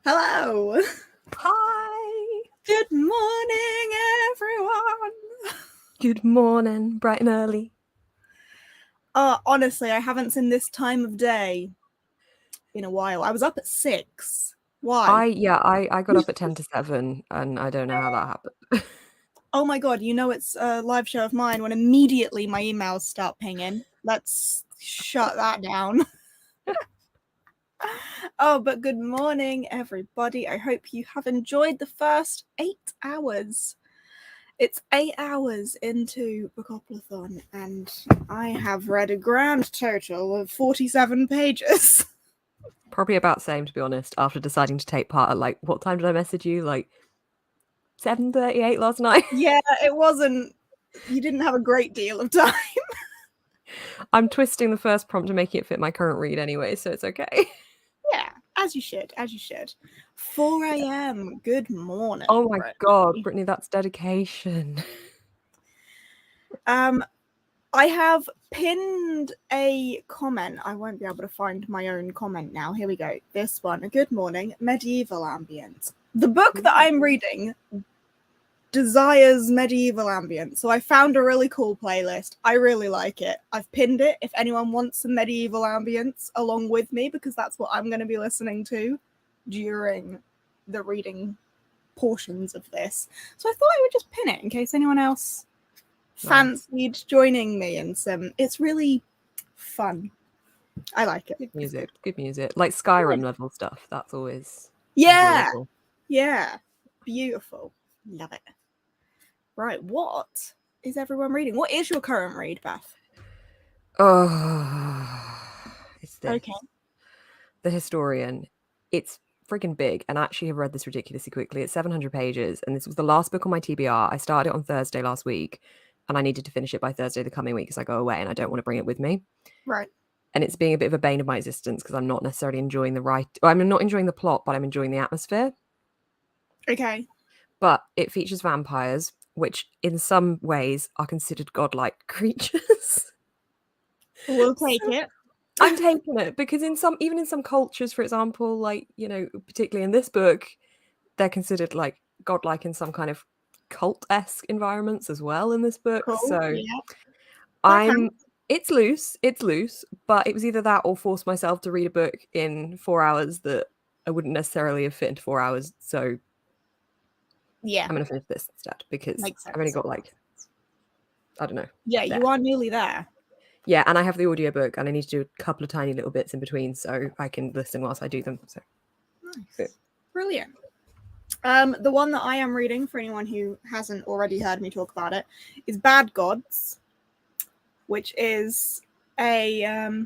Hello. Hi. Good morning, everyone. Good morning, bright and early. Honestly, I haven't seen this time of day in a while. I was up at 6. Why? I got up at 10 to 7 and I don't know how that happened. Oh my god, you know it's a live show of mine when immediately my emails start pinging. Let's shut that down. Oh, but good morning, everybody. I hope you have enjoyed the first 8 hours. It's 8 hours into Bookoplathon, and I have read a grand total of 47 pages. Probably about the same, to be honest, after deciding to take part at, what time did I message you? 7:38 last night? Yeah, it wasn't... You didn't have a great deal of time. I'm twisting the first prompt and making it fit my current read anyway, so it's okay. Yeah, as you should. 4 a.m. Good morning. Oh my Brittany. god, Brittany, that's dedication. I have pinned a comment. I won't be able to find my own comment now. Here we go. This one. Good morning. Medieval ambience. The book that I'm reading desires medieval ambience, so I found a really cool playlist. I really like it. I've pinned it if anyone wants some medieval ambience along with me, because that's what I'm going to be listening to during the reading portions of this. So I thought I would just pin it in case anyone else fancied joining me in some. It's really fun. I like it. Good music. Like Skyrim level stuff. That's always enjoyable. Yeah, beautiful. Love it. Right, what is everyone reading? What is your current read, Beth? It's this. Okay. The Historian. It's freaking big, and I actually have read this ridiculously quickly. It's 700 pages, and this was the last book on my TBR. I started it on Thursday last week, and I needed to finish it by Thursday the coming week because I go away and I don't want to bring it with me. Right. And it's being a bit of a bane of my existence because I'm not necessarily enjoying I'm not enjoying the plot, but I'm enjoying the atmosphere. Okay. But it features vampires, which in some ways are considered godlike creatures. We'll take it. I'm taking it because even in some cultures, for example, particularly in this book, they're considered like godlike in some kind of cult-esque environments as well in this book. Cool. So yeah. It's loose, but it was either that or force myself to read a book in 4 hours that I wouldn't necessarily have fit into 4 hours. So yeah, I'm going to finish this instead because I've only got I don't know. Yeah, you are nearly there. Yeah, and I have the audiobook and I need to do a couple of tiny little bits in between so I can listen whilst I do them. So nice. Brilliant. The one that I am reading, for anyone who hasn't already heard me talk about it, is Bad Gods, which is a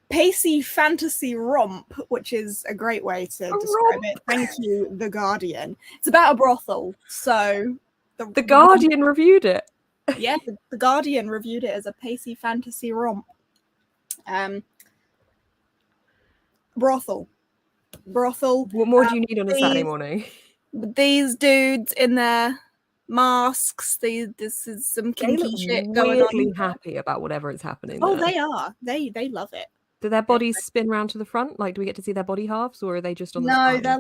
pacey fantasy romp, which is a great way to describe it. Thank you, The Guardian. It's about a brothel. So The Guardian reviewed it. Yeah, the Guardian reviewed it as a pacey fantasy romp. Brothel. What more do you need on a Saturday morning? These dudes in their masks. This is some kinky shit going on. Weirdly happy about whatever is happening. Oh, they are. They love it. Do their bodies spin round to the front? Do we get to see their body halves, or are they just on the No, they're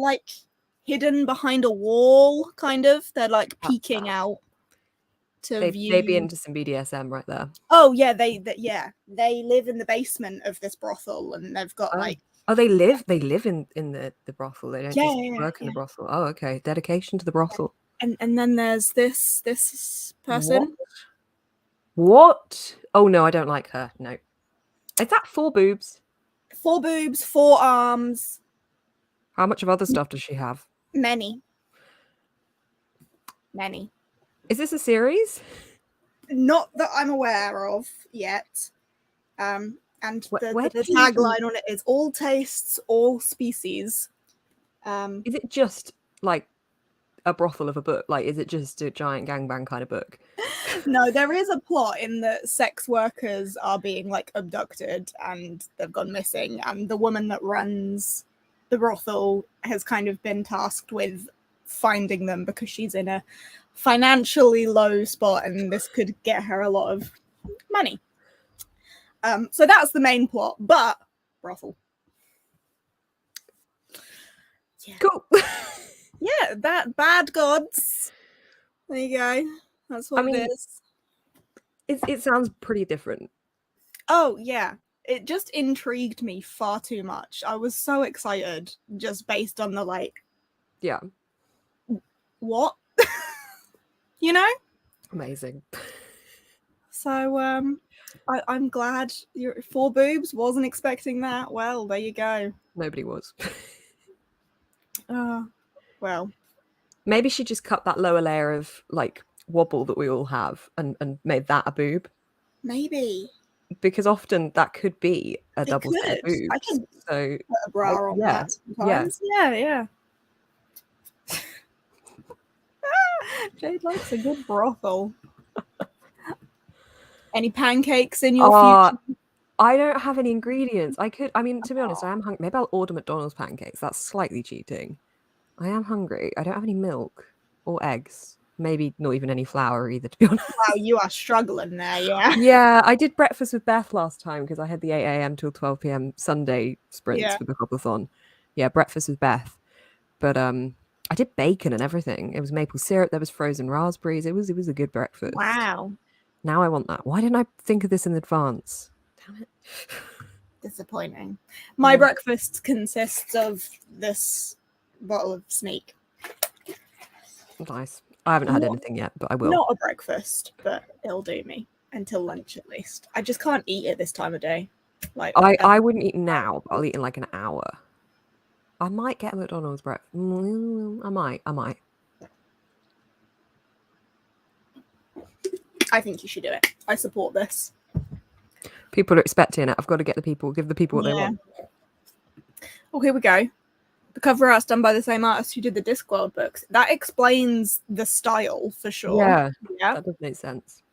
hidden behind a wall, kind of. They're peeking out to view. They'd be into some BDSM right there. Oh yeah, they live in the basement of this brothel, and they've got they live in the brothel. They don't just work in the brothel. Oh, okay. Dedication to the brothel. And then there's this person. What? Oh no, I don't like her. No. Is that 4 boobs? 4 boobs, 4 arms. How much of other stuff does she have? Many. Is this a series? Not that I'm aware of yet. And the tagline on it is all tastes, all species. Is it just a brothel of a book? Is it just a giant gangbang kind of book? No, there is a plot in that sex workers are being abducted and they've gone missing, and the woman that runs the brothel has kind of been tasked with finding them because she's in a financially low spot and this could get her a lot of money. So that's the main plot, but brothel. Yeah. Cool. Yeah, that bad gods. There you go. That's what it is. It sounds pretty different. Oh, yeah. It just intrigued me far too much. I was so excited just based on the like, Yeah. what? You know? Amazing. So I'm glad your 4 boobs. Wasn't expecting that. Well, there you go. Nobody was. Well. Maybe she just cut that lower layer of like wobble that we all have and made that a boob. Maybe. Because often that could be a It double set of could. I boobs. could So put a bra on yeah, that sometimes. Yeah. Jade likes a good brothel. Any pancakes in your future? I don't have any ingredients. I mean, to be honest, I am hungry. Maybe I'll order McDonald's pancakes. That's slightly cheating. I am hungry. I don't have any milk or eggs. Maybe not even any flour either, to be honest. Wow, you are struggling there, yeah. Yeah, I did breakfast with Beth last time because I had the 8 a.m. till 12 p.m. Sunday sprints for Bookoplathon. Yeah, breakfast with Beth. But I did bacon and everything. It was maple syrup. There was frozen raspberries. It was a good breakfast. Wow. Now I want that. Why didn't I think of this in advance? Damn it. Disappointing. My breakfast consists of this bottle of Sneak. Nice. I haven't had anything yet, but I will. Not a breakfast, but it'll do me until lunch at least. I just can't eat it this time of day. Like I wouldn't eat now, but I'll eat in like an hour. I might get a McDonald's breakfast. I might. I think you should do it. I support this. People are expecting it. I've got to give the people what they want. Oh, here we go. The cover art's done by the same artist who did the Discworld books. That explains the style for sure. Yeah. That does make sense.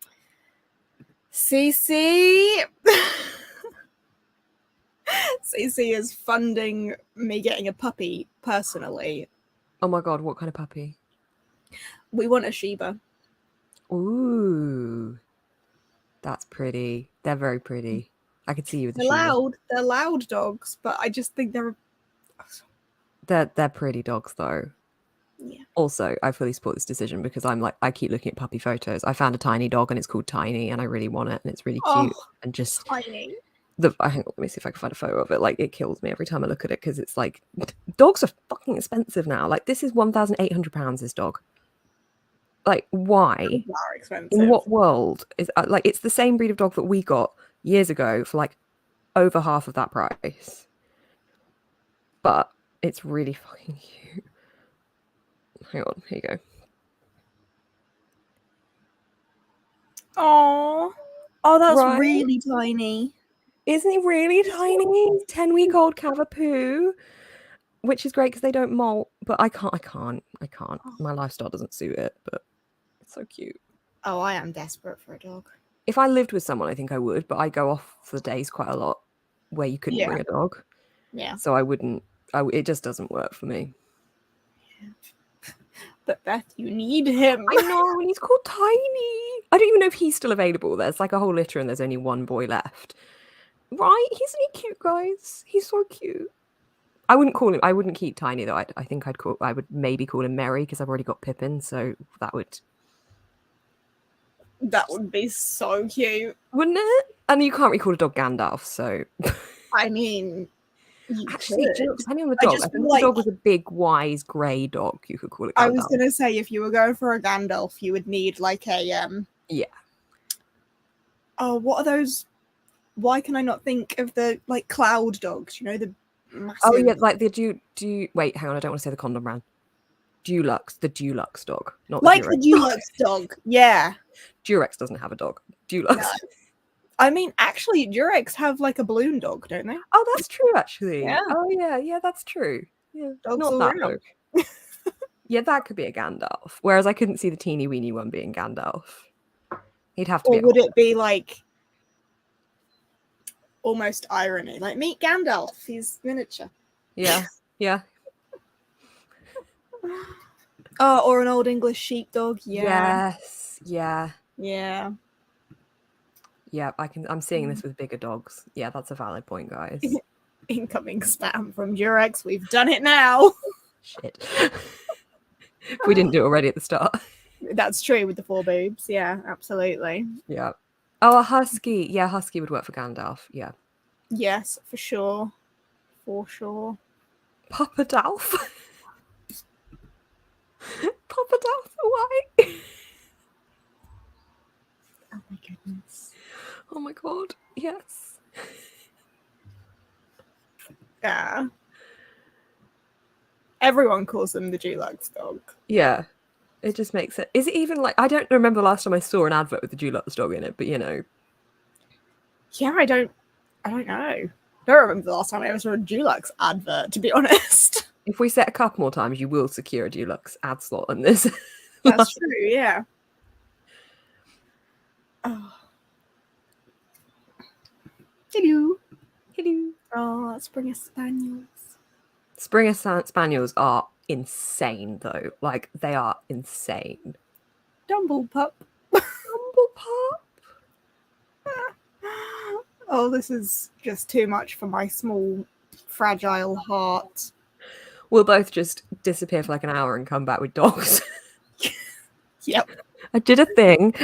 CC. CC is funding me getting a puppy personally. Oh my god, what kind of puppy? We want a Shiba. Ooh. That's pretty. They're very pretty. I could see you with the Shiba. They're loud dogs, but I just think they're pretty dogs though. Yeah. Also, I fully support this decision because I keep looking at puppy photos. I found a tiny dog and it's called Tiny and I really want it and it's really cute and just tiny. Hang on, let me see if I can find a photo of it. Like it kills me every time I look at it because it's like dogs are fucking expensive now. Like this is £1,800. This dog. Like why? In what world is like it's the same breed of dog that we got years ago for like over half of that price. But it's really fucking cute. Hang on, here you go. Oh, that's really tiny. Isn't he really tiny? 10-week-old Cavapoo, which is great because they don't molt. But I can't. My lifestyle doesn't suit it. But it's so cute. Oh, I am desperate for a dog. If I lived with someone, I think I would. But I go off for days quite a lot where you couldn't bring a dog. Yeah. So I wouldn't. It just doesn't work for me. Yeah. But Beth, you need him. I know, and he's called Tiny. I don't even know if he's still available. There's like a whole litter and there's only one boy left. Right? Isn't he cute, guys? He's so cute. I wouldn't keep Tiny though. I would maybe call him Mary because I've already got Pippin, so that would be so cute. Wouldn't it? And you can't really call a dog Gandalf, so I mean actually, depending on the dog, I think the dog was a big, wise, grey dog. You could call it Gandalf. I was gonna say if you were going for a Gandalf, you would need like a yeah. Oh, what are those? Why can I not think of the like cloud dogs? You know, the massive... Oh yeah, like the do wait, hang on, I don't want to say the condom brand. Dulux, the Dulux dog, not like the Dulux dog. Yeah. Durex doesn't have a dog. Dulux. No. I mean, actually, Durex have like a balloon dog, don't they? Oh, that's true, actually. Yeah. Oh, yeah, that's true. Yeah, dogs not that dog. Yeah, that could be a Gandalf. Whereas I couldn't see the teeny weeny one being Gandalf. He'd have to be. Or would it be like almost irony, like meet Gandalf? He's miniature. Yeah. Oh, or an old English sheepdog. Yeah. Yes. Yeah. Yeah. Yeah, I'm seeing this with bigger dogs. Yeah, that's a valid point, guys. Incoming spam from Durex. We've done it now. Shit. If we didn't do it already at the start. That's true with the 4 boobs. Yeah, absolutely. Yeah. Oh, a husky. Yeah, husky would work for Gandalf. Yeah. Yes, for sure. For sure. Papa Dalf. Papa Dalf, why? Oh my goodness. Oh my god. Yes. Yeah. Everyone calls them the Dulux dog. Yeah. It just makes it. Is it even like, I don't remember the last time I saw an advert with the Dulux dog in it, but you know. Yeah, I don't know. I don't remember the last time I ever saw a Dulux advert, to be honest. If we set a couple more times, you will secure a Dulux ad slot on this. That's true, yeah. Oh. Hello. Hello. Oh, Springer Spaniels. Springer Spaniels are insane, though. Like, they are insane. Dumble pup. Humble pup. Oh, this is just too much for my small, fragile heart. We'll both just disappear for like an hour and come back with dogs. Yep. I did a thing.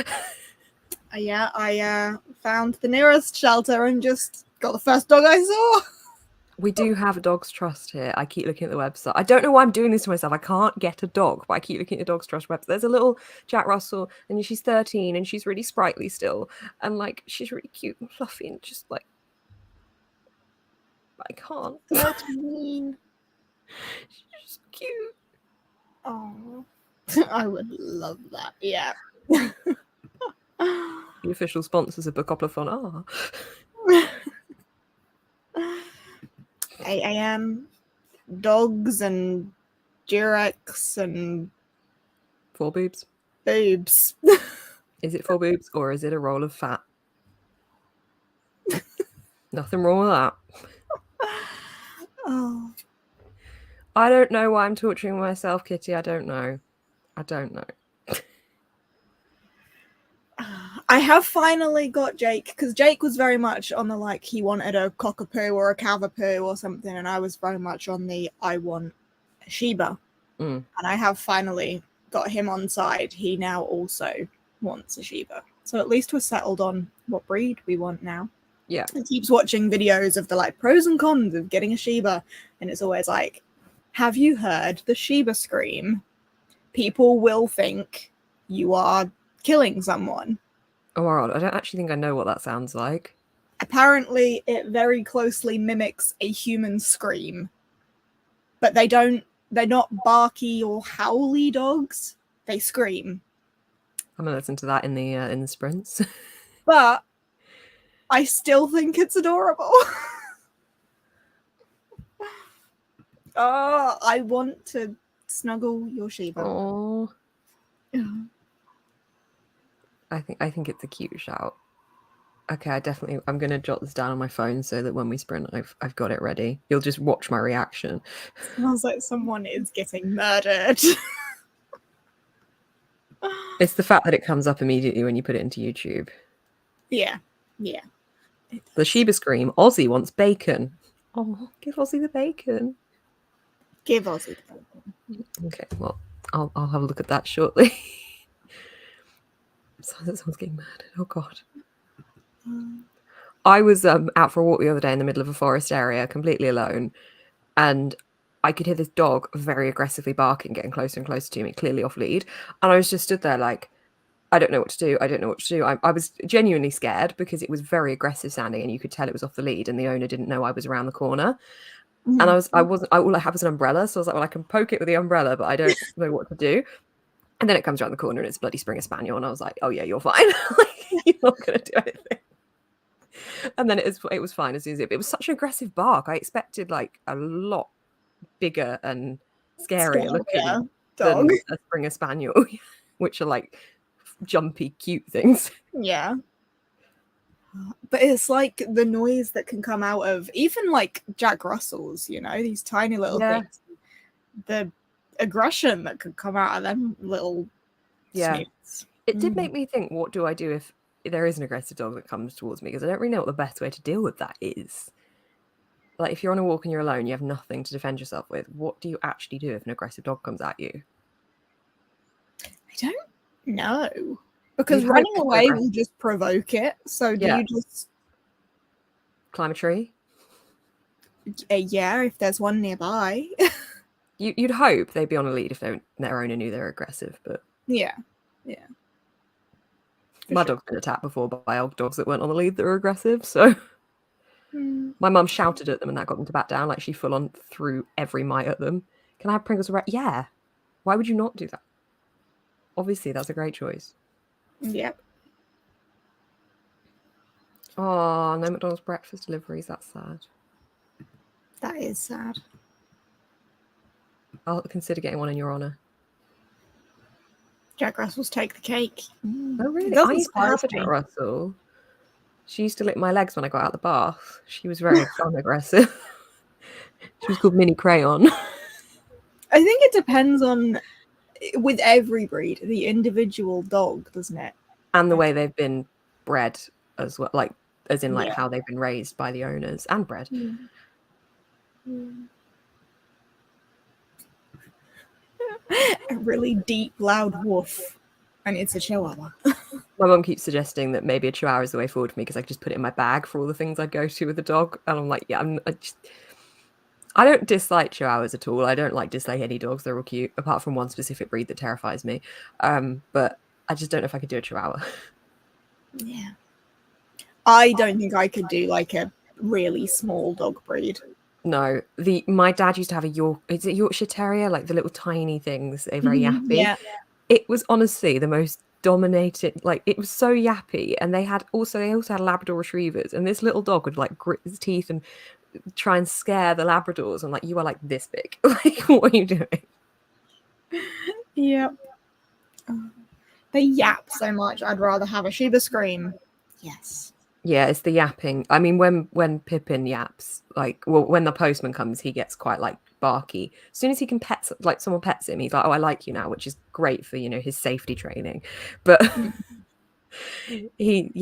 Yeah, I found the nearest shelter and just got the first dog I saw. We do have a Dogs Trust here. I keep looking at the website. I don't know why I'm doing this to myself. I can't get a dog, but I keep looking at the Dogs Trust website. There's a little Jack Russell, and she's 13, and she's really sprightly still, and like she's really cute and fluffy, and just like I can't. 13. She's just cute. Oh, I would love that. Yeah. The official sponsors of Bookoplathon are 8 a.m. Dogs and Durex and 4 boobs. boobs. Is it 4 boobs or is it a roll of fat? Nothing wrong with that. Oh. I don't know why I'm torturing myself, Kitty. I don't know. I have finally got Jake, because Jake was very much on the like he wanted a cockapoo or a cavapoo or something, and I was very much on the I want a Shiba. And I have finally got him on side. He now also wants a Shiba. So at least we're settled on what breed we want now. Yeah. He keeps watching videos of the like pros and cons of getting a Shiba, and it's always like, have you heard the Shiba scream? People will think you are killing someone. Oh my god, I don't actually think I know what that sounds like. Apparently, it very closely mimics a human scream. But they're not barky or howly dogs. They scream. I'm gonna listen to that in the sprints. But I still think it's adorable. Oh, I want to snuggle your Shiba. Oh. I think it's a cute shout. Okay, I'm gonna jot this down on my phone so that when we sprint, I've got it ready. You'll just watch my reaction. Smells like someone is getting murdered. It's the fact that it comes up immediately when you put it into YouTube. Yeah. The Shiba scream. Ozzy wants bacon. Oh, give Ozzy the bacon. Give Ozzy the bacon. Okay, well, I'll have a look at that shortly. Someone's getting mad. Oh god. I was out for a walk the other day in the middle of a forest area, completely alone, and I could hear this dog very aggressively barking, getting closer and closer to me, clearly off lead. And I was just stood there like, I don't know what to do. I was genuinely scared because it was very aggressive sounding, and you could tell it was off the lead, and the owner didn't know I was around the corner. And all I have is an umbrella, so I was like, well, I can poke it with the umbrella, but I don't know what to do. And then it comes around the corner and it's bloody Springer Spaniel, and I was like, oh yeah, you're fine. You're not gonna do anything. And then it was fine as soon as it was such an aggressive bark. I expected like a lot bigger and scarier looking than a Springer Spaniel, which are like jumpy, cute things. Yeah. But it's like the noise that can come out of even like Jack Russells, you know, these tiny little things. The aggression that could come out of them little snoots. It did make me think, what do I do if there is an aggressive dog that comes towards me? Because I don't really know what the best way to deal with that is. Like, if you're on a walk and you're alone, you have nothing to defend yourself with. What do you actually do if an aggressive dog comes at you? I don't know. Because You'd hope running it's away aggressive. will just provoke it. So do Yeah. you just... Climb a tree? Yeah, if there's one nearby. You'd hope they'd be on a lead if their owner knew they were aggressive, but... Yeah. My dog's been attacked before by old dogs that weren't on the lead that were aggressive, so... My mum shouted at them and that got them to back down. Like, she full on threw every mite at them. Can I have Pringles? Yeah. Why would you not do that? Obviously, that's a great choice. Yep. Oh, no McDonald's breakfast deliveries. That's sad. That is sad. I'll consider getting one in your honour. Jack Russell's take the cake. Oh, really? Doesn't I used to have surprise a me. Jack Russell. She used to lick my legs when I got out of the bath. She was very fun aggressive. She was called Mini Crayon. I think it depends on, with every breed, the individual dog, doesn't it? And the way they've been bred as well. Like, as in, like, Yeah. how they've been raised by the owners and bred. A really deep, loud woof. And it's a chihuahua. My mum keeps suggesting that maybe a chihuahua is the way forward for me because I could just put it in my bag for all the things I'd go to with the dog. And I'm like, yeah, I don't dislike chihuahuas at all. I don't dislike any dogs. They're all cute, apart from one specific breed that terrifies me. But I just don't know if I could do a chihuahua. Yeah. I don't think I could do like a really small dog breed. No, my dad used to have a Yorkshire Terrier, like the little tiny things. They're very yappy. Yeah. It was honestly the most dominated. Like, it was so yappy, and they also had Labrador Retrievers, and this little dog would like grit his teeth and try and scare the Labradors. And like, you are like this big. Like, what are you doing? Yep. They yap so much. I'd rather have a Shiba scream. Yes. Yeah, it's the yapping. I mean, when Pippin yaps, like, well, when the postman comes, he gets quite like barky. As soon as he can like someone pets him, he's like, "Oh, I like you now," which is great for his safety training. But he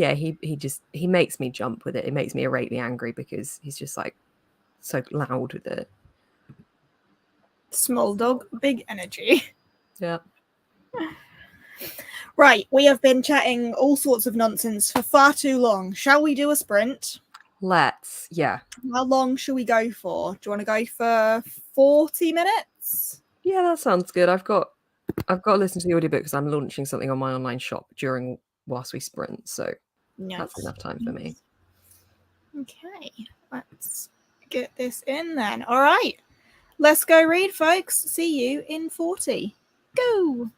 makes me jump with it. It makes me irately angry because he's just like so loud with it. Small dog, big energy. Yeah. Right, we have been chatting all sorts of nonsense for far too long. Shall we do a sprint? Let's. Yeah. How long shall we go for? Do you want to go for 40 minutes? Yeah, that sounds good. I've got to listen to the audiobook because I'm launching something on my online shop whilst we sprint. So that's enough time for me. Okay, let's get this in then. All right, let's go read, folks. See you in 40. Go!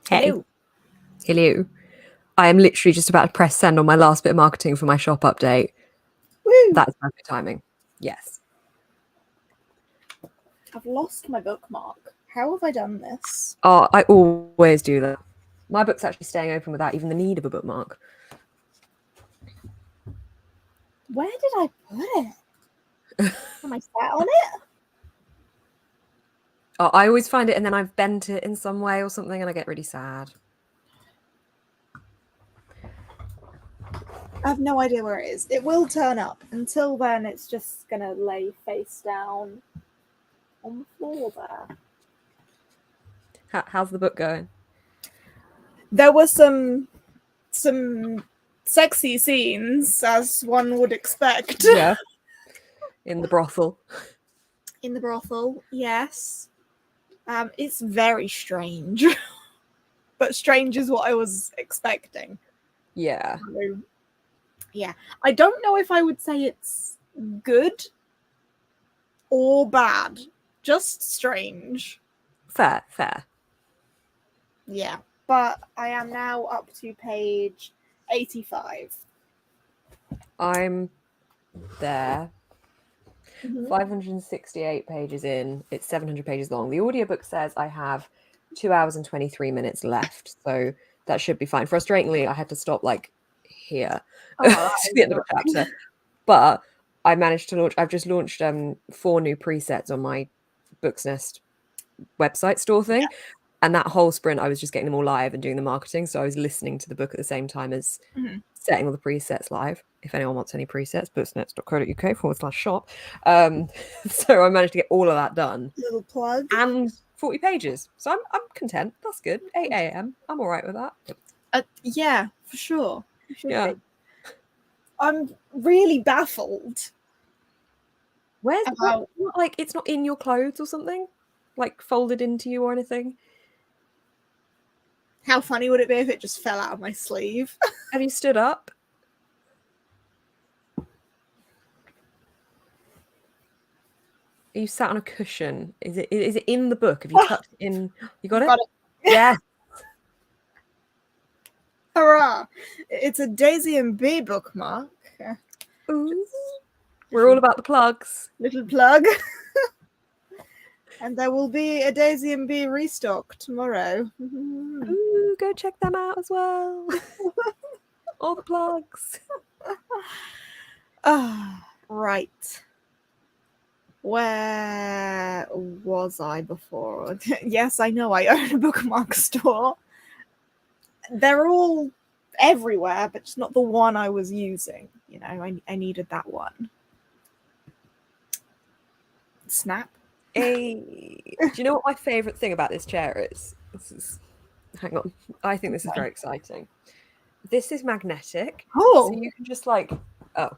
Hey. Hello. Hello. I am literally just about to press send on my last bit of marketing for my shop update. Woo! That's perfect timing. Yes. I've lost my bookmark. How have I done this? Oh, I always do that. My book's actually staying open without even the need of a bookmark. Where did I put it? Am I sat on it? Oh, I always find it and then I've bent it in some way or something and I get really sad. I have no idea where it is. It will turn up. Until then, it's just gonna lay face down on the floor there. How's the book going? There were some sexy scenes, as one would expect. Yeah. In the brothel. In the brothel, yes. It's very strange. But strange is what I was expecting. Yeah. So, yeah. I don't know if I would say it's good or bad. Just strange. Fair. Yeah. But I am now up to page 85. I'm there. Mhm. 568 pages in. It's 700 pages long. The audiobook says I have 2 hours and 23 minutes left. So that should be fine. Frustratingly, I had to stop like here Oh, to the end of a chapter. But I managed to launch, I've just launched 4 new presets on my Books Nest website store thing. Yeah. And that whole sprint, I was just getting them all live and doing the marketing. So I was listening to the book at the same time as setting all the presets live. If anyone wants any presets, booksnets.co.uk/shop. So I managed to get all of that done. Little plug. And 40 pages. So I'm content. That's good. 8 a.m. I'm all right with that. Yeah, for sure. Yeah. I'm really baffled. Where's what, like it's not in your clothes or something? Like folded into you or anything? How funny would it be if it just fell out of my sleeve? Have you stood up? Are you sat on a cushion? Is it in the book? Have you tucked it in? You got it? Yeah. Hurrah! It's a Daisy and Bee bookmark. Ooh. We're all about the plugs. Little plug. And there will be a Daisy and Bee restock tomorrow. Ooh, go check them out as well. All the plugs. Right. Where was I before? Yes, I know I own a bookmark store. They're all everywhere, but just not the one I was using. You know, I needed that one. Snap. Hey, do you know what my favorite thing about this chair is? Hang on. I think this is very exciting. This is magnetic. Oh. So you can just like, oh.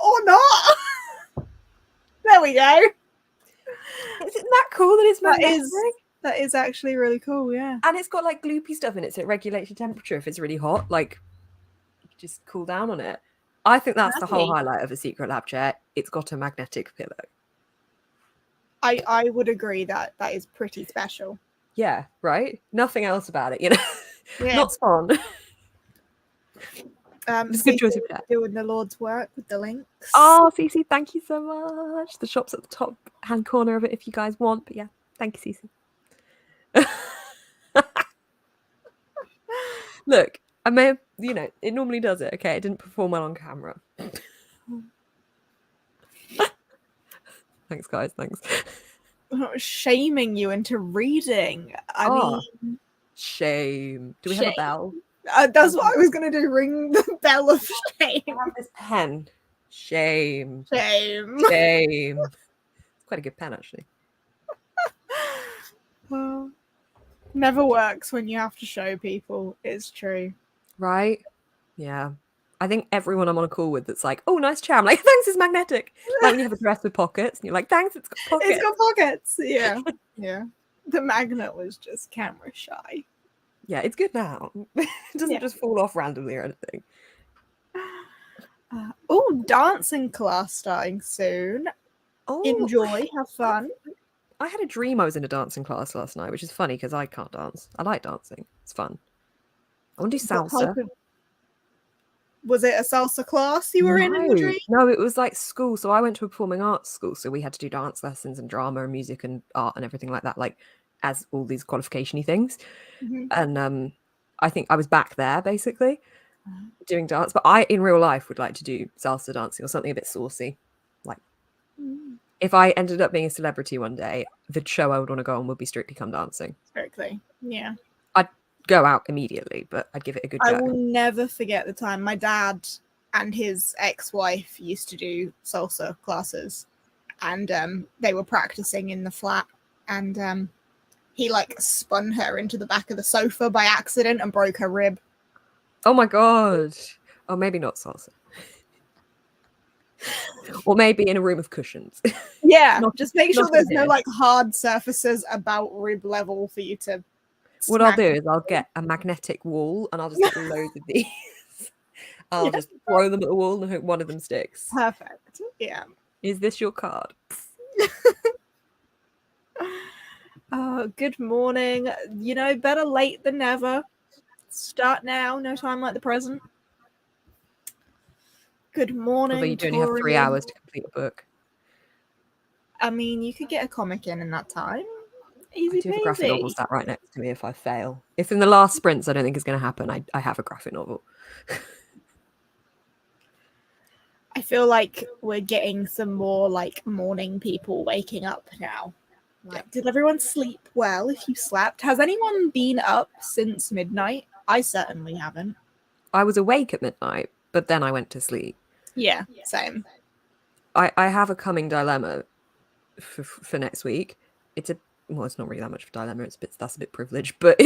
Or not. There we go. Isn't that cool that it's magnetic? That is actually really cool, yeah. And it's got like gloopy stuff in it, so it regulates your temperature if it's really hot. Like, you can just cool down on it. I think that's the whole highlight of a Secret Lab chair. It's got a magnetic pillow. I would agree that is pretty special. Yeah, right? Nothing else about it, you know? Yeah. Not spawn. It's good choice of that. Doing the Lord's work with the links. Oh, Cece, thank you so much. The shop's at the top hand corner of it if you guys want. But yeah, thank you, Cece. Look, I may have, you know, it normally does it. Okay, it didn't perform well on camera. Thanks, guys. Thanks. Shaming you into reading. I mean, shame. Do we have a bell? That's what I was going to do. Ring the bell of shame. I have this pen. Shame. Shame. Shame. It's quite a good pen, actually. Well, never works when you have to show people. It's true. Right? Yeah. I think everyone I'm on a call with that's like, oh, nice chair. I'm like, thanks, it's magnetic. Like when you have a dress with pockets and you're like, thanks, it's got pockets. It's got pockets. Yeah. Yeah. The magnet was just camera shy. Yeah, it's good now. It doesn't just fall off randomly or anything. Dancing class starting soon. Oh, enjoy, have fun. I had a dream I was in a dancing class last night, which is funny because I can't dance. I like dancing. It's fun. I want to do What type salsa. of... Was it a salsa class you were in the dream? No, it was like school. So I went to a performing arts school. So we had to do dance lessons and drama and music and art and everything like that, like as all these qualification-y things. Mhm. And I think I was back there basically doing dance. But I, in real life, would like to do salsa dancing or something a bit saucy. Like if I ended up being a celebrity one day, the show I would want to go on would be Strictly Come Dancing. Strictly, yeah. I'd go out immediately, but I'd give it a good I go. will never forget the time my dad and his ex-wife used to do salsa classes, and they were practicing in the flat, and he like spun her into the back of the sofa by accident and broke her rib. Oh my god. Oh, maybe not salsa. Or maybe in a room of cushions. Yeah, Not- just make sure not there's here. no like hard surfaces about rib level for you to What I'll smack. do is I'll get a magnetic wall and I'll just get loads of these. I'll Yeah. just throw them at the wall and hope one of them sticks. Perfect. Yeah. Is this your card? Good morning. You know, better late than never. Start now, no time like the present. Good morning. Although you only have 3 hours to complete a book. I mean, you could get a comic in that time. Easy I do have a graphic novel peasy. sat right next to me if I fail. If in the last sprints I don't think it's going to happen, I have a graphic novel. I feel like we're getting some more like morning people waking up now. Like, did everyone sleep well? If you slept, has anyone been up since midnight? I certainly haven't. I was awake at midnight, but then I went to sleep. Yeah, same. I have a coming dilemma for next week. It's not really that much of a dilemma. That's a bit privileged, but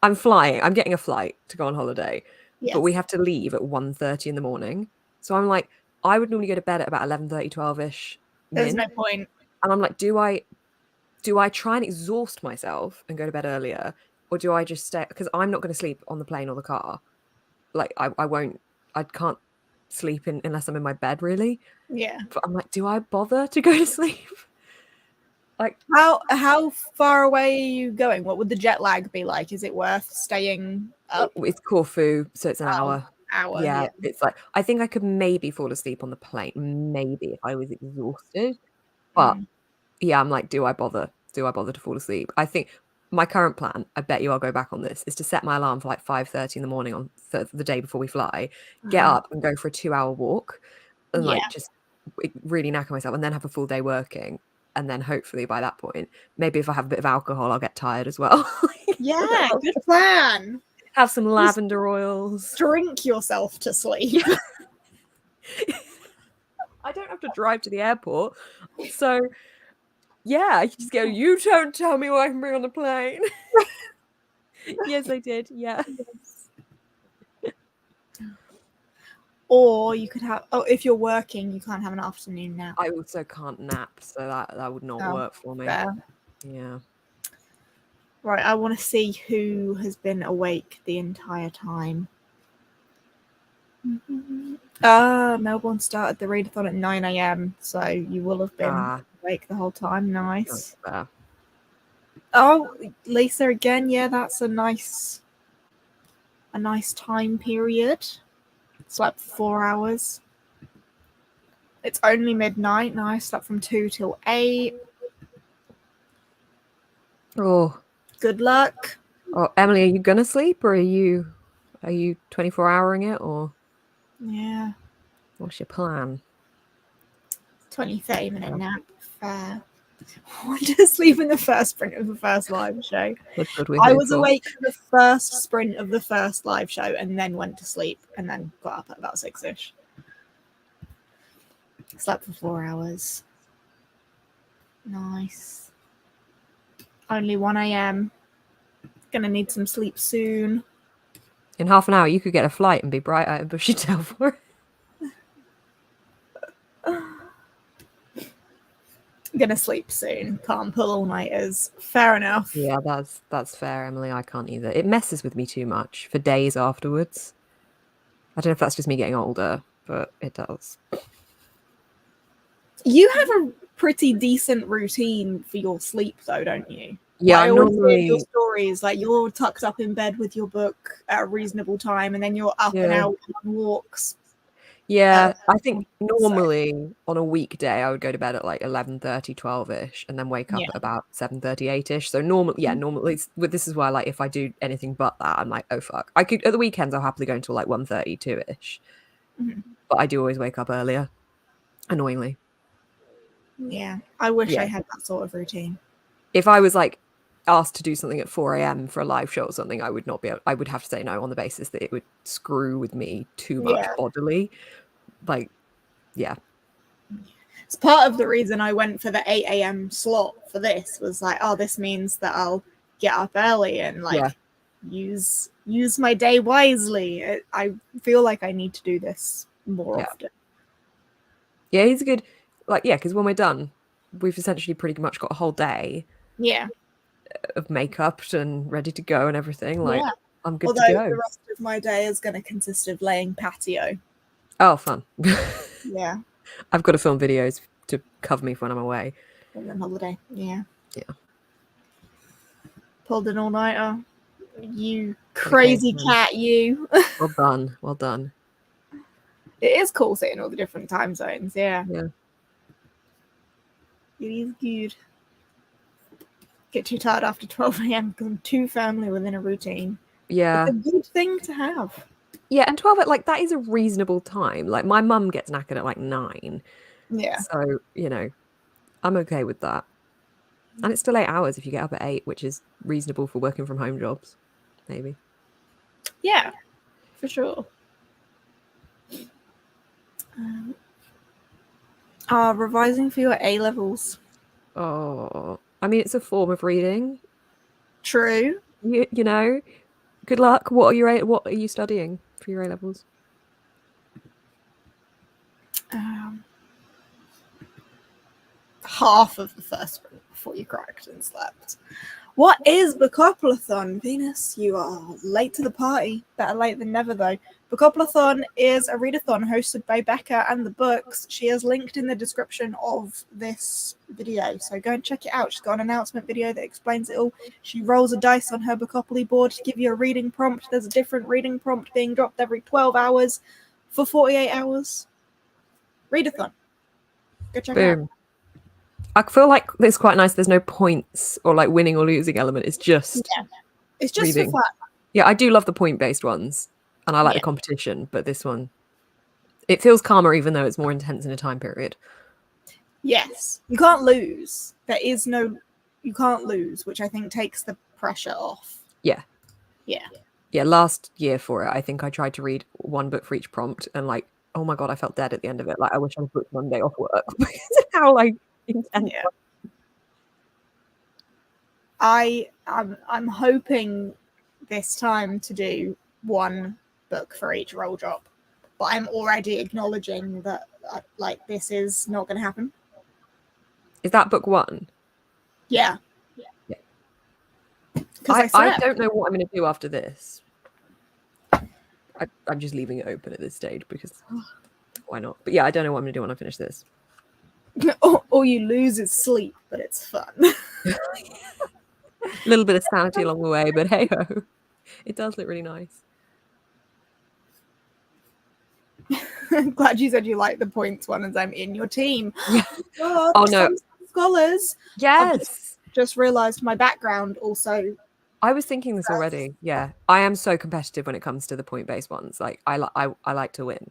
I'm flying. I'm getting a flight to go on holiday, Yes. but we have to leave at 1:30 in the morning. So I'm like, I would normally go to bed at about 11:30, 12ish. There's no point. And I'm like, do I try and exhaust myself and go to bed earlier, or do I just stay? Because I'm not going to sleep on the plane or the car. Like I won't. I can't sleep unless I'm in my bed, really. Yeah. But I'm like, do I bother to go to sleep? Like, how far away are you going? What would the jet lag be like? Is it worth staying up? it's Corfu, so it's an hour. Yeah. It's like I think I could maybe fall asleep on the plane, maybe if I was exhausted. But yeah, I'm like, do I bother? Do I bother to fall asleep? I think my current plan, I bet you I'll go back on this, is to set my alarm for like 5:30 in the morning on the day before we fly, get up and go for a 2-hour walk, and like just really knacker myself, and then have a full day working. And then hopefully by that point, maybe if I have a bit of alcohol, I'll get tired as well. Yeah, good plan. Have some lavender oils. Drink yourself to sleep. I don't have to drive to the airport. So, yeah, I can just go, you don't tell me what I can bring on the plane. Yes, I did. Yeah. Or you could have, if you're working, you can't have an afternoon nap. I also can't nap, so that would not work for me. Fair. Yeah. Right, I want to see who has been awake the entire time. Melbourne started the readathon at 9 a.m, so you will have been awake the whole time. Nice. Oh, Lisa again. Yeah, that's a nice time period. Slept for 4 hours. It's only midnight. No, I slept from 2 till 8. Oh. Good luck. Oh, Emily, are you gonna sleep, or are you 24-houring it, or yeah? What's your plan? 20-30 minute nap. Fair. I went to sleep in the first sprint of the first live show. I was awake for the first sprint of the first live show and then went to sleep and then got up at about 6ish. Slept for 4 hours. Nice. Only 1 a.m. Gonna need some sleep soon. In half an hour, you could get a flight and be bright-eyed and bushy-tailed for it. Gonna sleep soon. Can't pull all-nighters. Fair enough. Yeah, that's fair, Emily. I can't either. It messes with me too much for days afterwards. I don't know if that's just me getting older, but it does. It's You have a pretty decent routine for your sleep, though, don't you? Yeah, I I'm always hear your normally stories, like you're tucked up in bed with your book at a reasonable time, and then you're up and out on walks. Yeah, I think So, normally on a weekday I would go to bed at like 11:30, 12ish, and then wake up yeah. at about 7:30, 8ish. So normally this is why like if I do anything but that, I'm like, oh fuck. I could at the weekends I'll happily go until like 1:30, 2ish. Mhm. But I do always wake up earlier, annoyingly. Yeah, I wish I Yeah. had that sort of routine. If I was like asked to do something at 4 a.m. for a live show or something, I would not be able, I would have to say no on the basis that it would screw with me too much Yeah. bodily. Like, yeah. It's part of the reason I went for the 8 a.m. slot for this was like, oh, this means that I'll get up early and like use my day wisely. I feel like I need to do this more Yeah. often. Yeah, he's a good, like, yeah, because when we're done, we've essentially pretty much got a whole day Yeah. of makeup and ready to go and everything. Like, Yeah. I'm good Although to go. the rest of my day is going to consist of laying patio. Oh, fun. Yeah. I've got to film videos to cover me for when I'm away. And then holiday. Yeah. Yeah. Pulled an all-nighter. You crazy cat, you. Well done. Well done. It is cool seeing all the different time zones. Yeah. Yeah. It is good. Get too tired after 12 a.m. because I'm too firmly within a routine. Yeah. It's a good thing to have. Yeah, and 12 at like that is a reasonable time. Like my mum gets knackered at like 9. Yeah. So, you know, I'm okay with that. And it's still 8 hours if you get up at 8, which is reasonable for working from home jobs, maybe. Yeah, for sure. Revising for your A levels. Oh, I mean, it's a form of reading. True. You know, good luck. What are you studying for your A levels? Half of the first one before you cracked and slept. What is Bookoplathon? Venus, you are late to the party. Better late than never, though. Bookoplathon is a readathon hosted by Becca and the books. She is linked in the description of this video, so go and check it out. She's got an announcement video that explains it all. She rolls a dice on her Bookopoly board to give you a reading prompt. There's a different reading prompt being dropped every 12 hours for 48 hours. Readathon. Go check it out. I feel like it's quite nice. There's no points or like winning or losing element. It's just it's just reading. for fun. Yeah, I do love the point-based ones, and I like the competition. But this one, it feels calmer, even though it's more intense in a time period. Yes, you can't lose. You can't lose, which I think takes the pressure off. Yeah. Last year for it, I think I tried to read one book for each prompt, and like, oh my god, I felt dead at the end of it. Like, I wish I booked one day off work because of how like intense. Yeah. I'm hoping this time to do one book for each roll drop, but I'm already acknowledging that like this is not going to happen. Is that book 1? Yeah. I don't know what I'm going to do after this. I'm just leaving it open at this stage because why not? But yeah, I don't know what I'm going to do when I finish this. All you lose is sleep, but it's fun. A little bit of sanity along the way, but hey ho, it does look really nice. I'm glad you said you like the points one, as I'm in your team. Yeah. Oh no, scholars. Yes. Just realised my background also. I was thinking this already. Yeah, I am so competitive when it comes to the point-based ones. Like I like to win.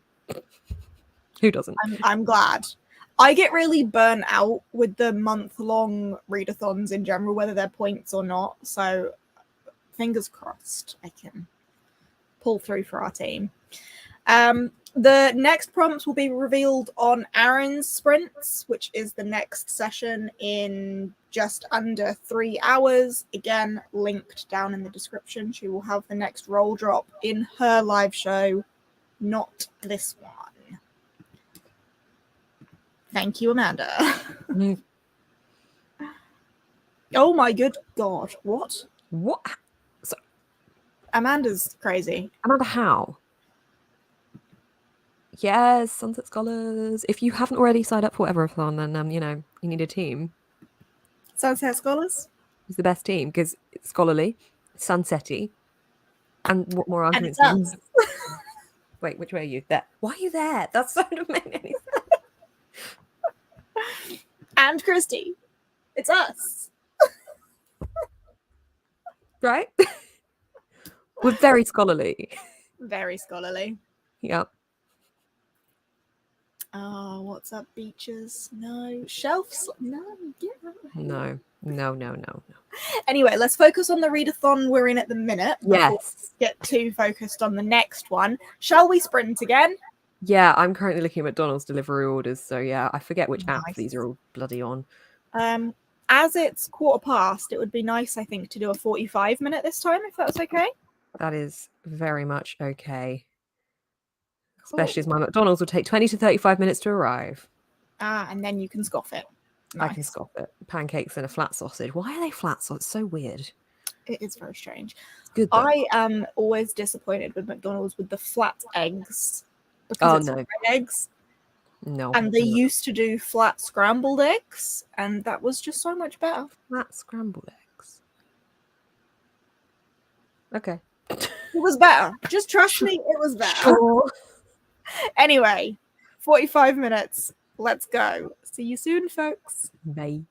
Who doesn't? I'm glad. I get really burnt out with the month-long readathons in general, whether they're points or not. So fingers crossed I can pull through for our team. The next prompts will be revealed on Aaron's sprints, which is the next session in just under 3 hours. Again, linked down in the description. She will have the next roll drop in her live show, not this one. Thank you, Amanda. Oh my good God. What? So, Amanda's crazy. Amanda, how? Yes, Sunset Scholars. If you haven't already signed up for Whatever-a-thon, then you need a team. Sunset Scholars. It's the best team because it's scholarly, sunsetty, and what more And arguments it's do you us. need? Wait, which way are you? There. Why are you there? That's sort of make any sense. And Christy. It's us. Right? We're very scholarly. Very scholarly. Yep. Oh, what's up, beaches? No. Shelves? No. Get out of here. No. Anyway, let's focus on the readathon we're in at the minute before Yes. we get too focused on the next one. Shall we sprint again? Yeah, I'm currently looking at McDonald's delivery orders, so yeah, I forget which app Nice. these are all bloody on. As it's 15:15, it would be nice, I think, to do a 45-minute this time, if that's okay. That is very much okay. Cool. Especially as my McDonald's will take 20 to 35 minutes to arrive. And then you can scoff it. Nice. I can Nice. scoff it. Pancakes and a flat sausage. Why are they flat sausage? It's so weird. It is very strange. Good though. I am always disappointed with McDonald's with the flat eggs. Because it's red eggs. No. And they used to do flat scrambled eggs, and that was just so much better. Flat scrambled eggs. Okay. It was better. Just trust me, it was better. Sure. Anyway, 45 minutes. Let's go. See you soon, folks. Bye.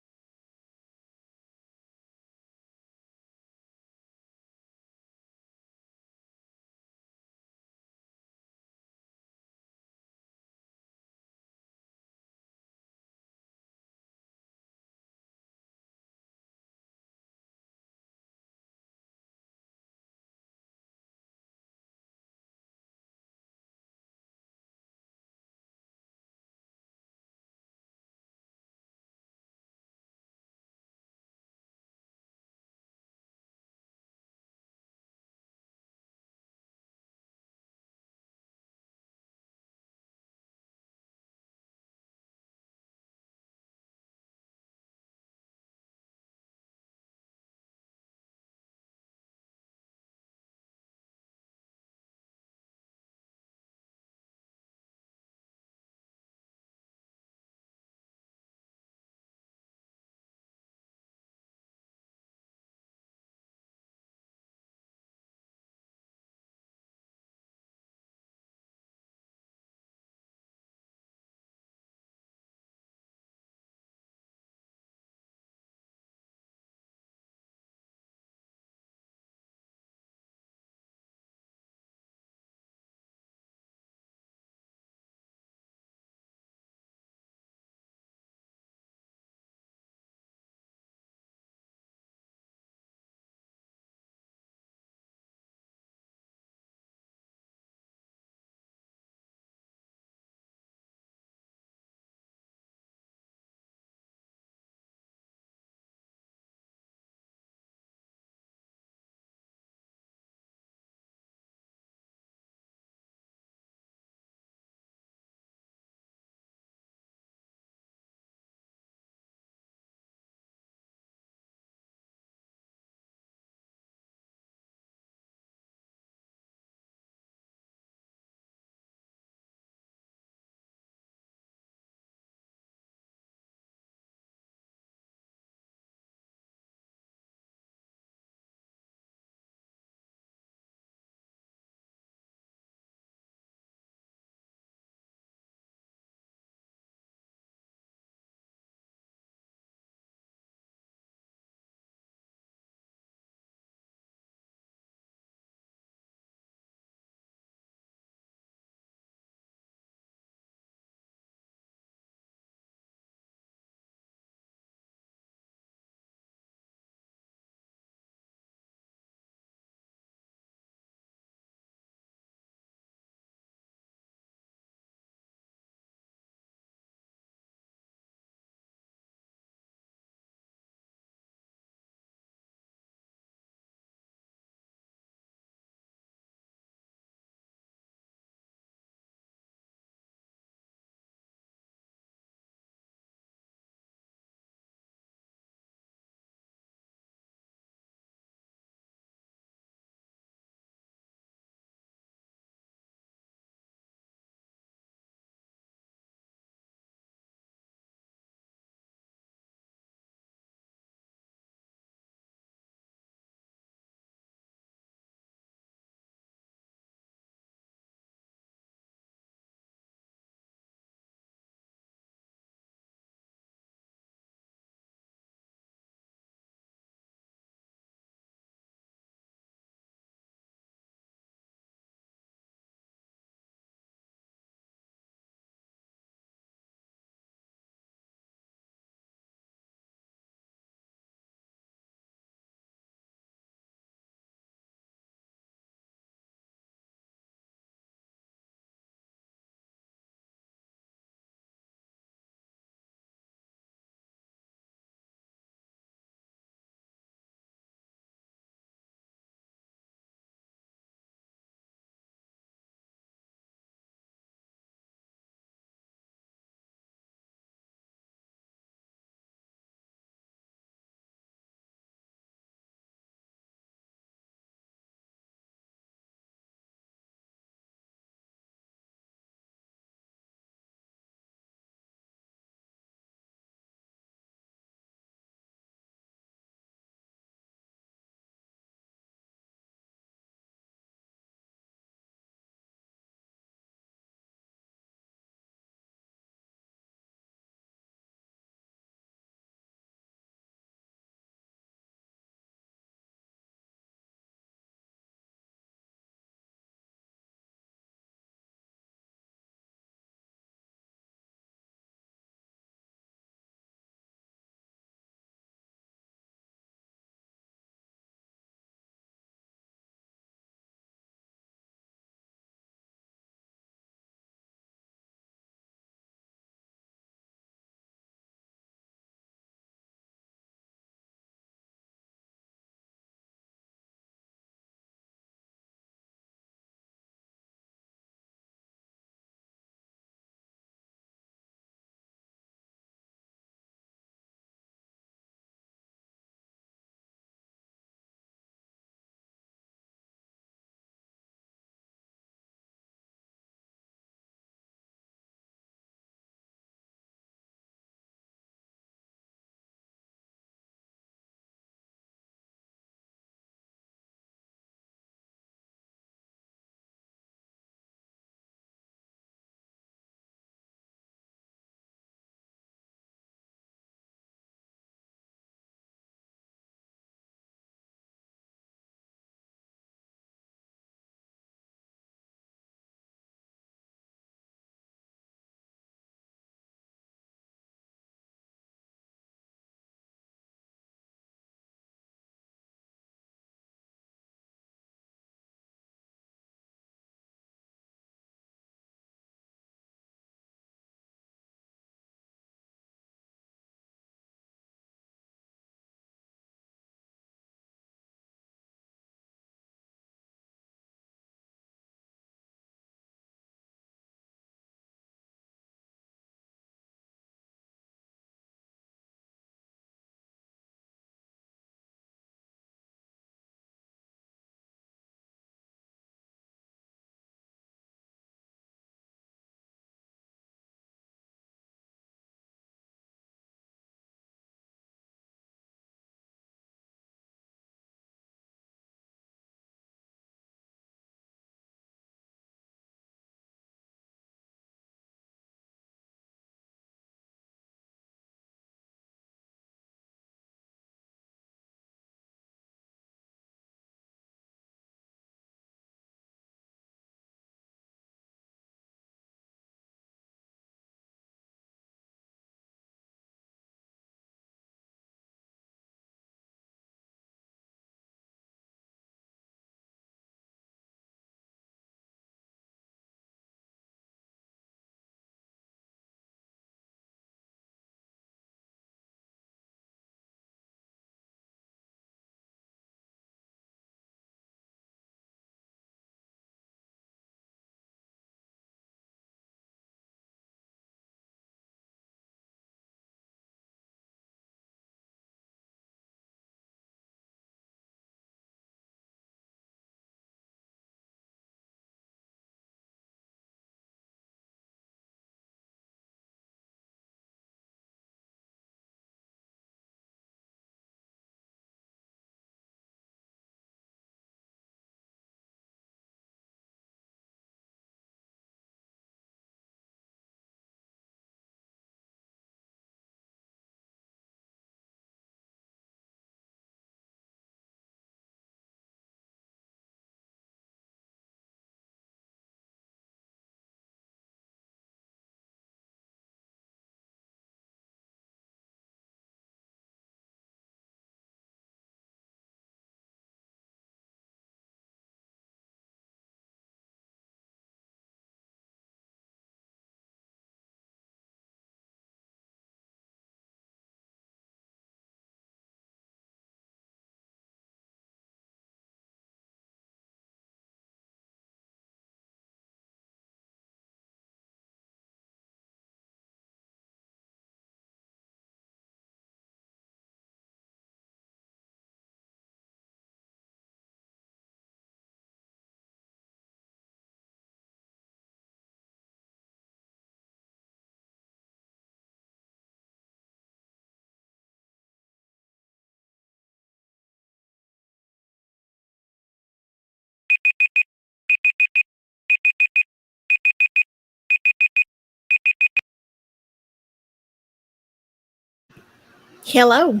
Hello.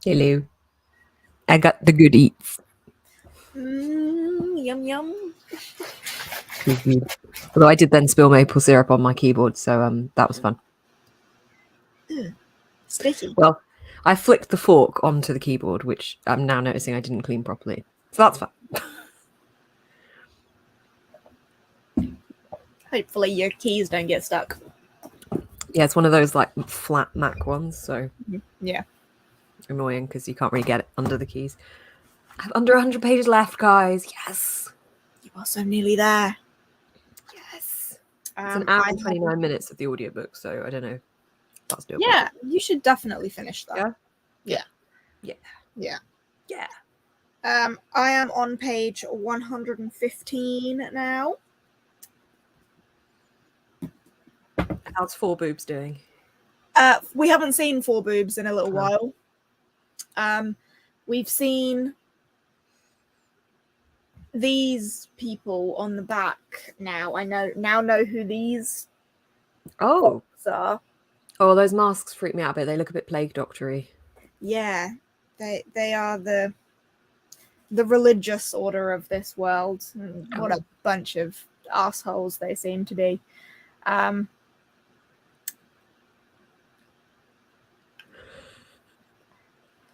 Hello. I got the good eats. Yum yum. Although I did then spill maple syrup on my keyboard, so that was fun. Sticky. Well, I flicked the fork onto the keyboard, which I'm now noticing I didn't clean properly. So that's fun. Hopefully your keys don't get stuck. Yeah, it's one of those like flat Mac ones, so Yeah. annoying because you can't really get it under the keys. I have under 100 pages left, guys. Yes. You are so nearly there. Yes. It's an hour and 29 minutes of the audiobook, so I don't know if that's doable. Yeah, you should definitely finish that. Yeah. I am on page 115 now. How's Four Boobs doing? We haven't seen Four Boobs in a little while. We've seen these people on the back now. I know who these folks are. Oh, those masks freak me out a bit. They look a bit plague doctor-y. Yeah, they are the religious order of this world. What a bunch of assholes they seem to be.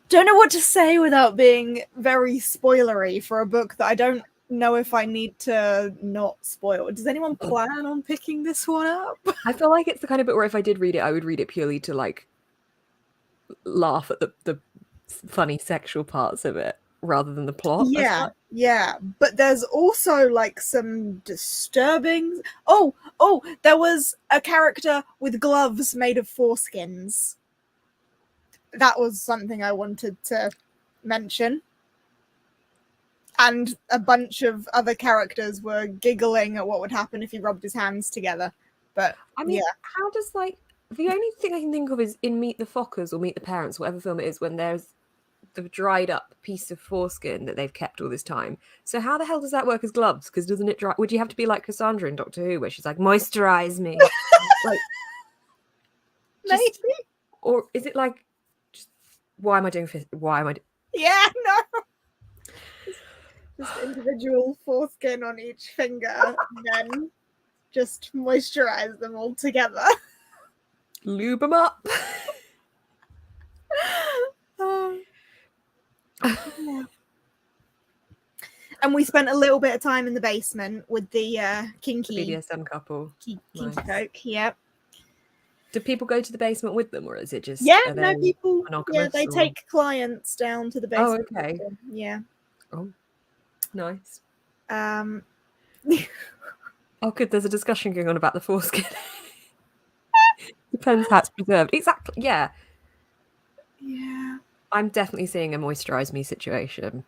Don't know what to say without being very spoilery for a book that I don't know if I need to not spoil. Does anyone plan on picking this one up? I feel like it's the kind of book where if I did read it, I would read it purely to like laugh at the funny sexual parts of it rather than the plot. Yeah. But there's also like some disturbing. Oh, there was a character with gloves made of foreskins. That was something I wanted to mention. And a bunch of other characters were giggling at what would happen if he rubbed his hands together. But I mean, how does like the only thing I can think of is in Meet the Fockers or Meet the Parents, whatever film it is, when there's the dried up piece of foreskin that they've kept all this time. So how the hell does that work as gloves? Because doesn't it dry? Would you have to be like Cassandra in Doctor Who, where she's like, moisturize me? Like, maybe. Or is it like, just, why am I doing? Yeah, no. Just individual foreskin on each finger, and then just moisturize them all together. Lube them up. And we spent a little bit of time in the basement with the kinky BDSM couple. Kinky Coke, yeah. Do people go to the basement with them, or is it just people? Yeah, they take clients down to the basement. Oh, okay. Yeah. Oh, nice. Oh, good. There's a discussion going on about the foreskin. Depends how it's preserved. Exactly. Yeah. Yeah. I'm definitely seeing a moisturize me situation.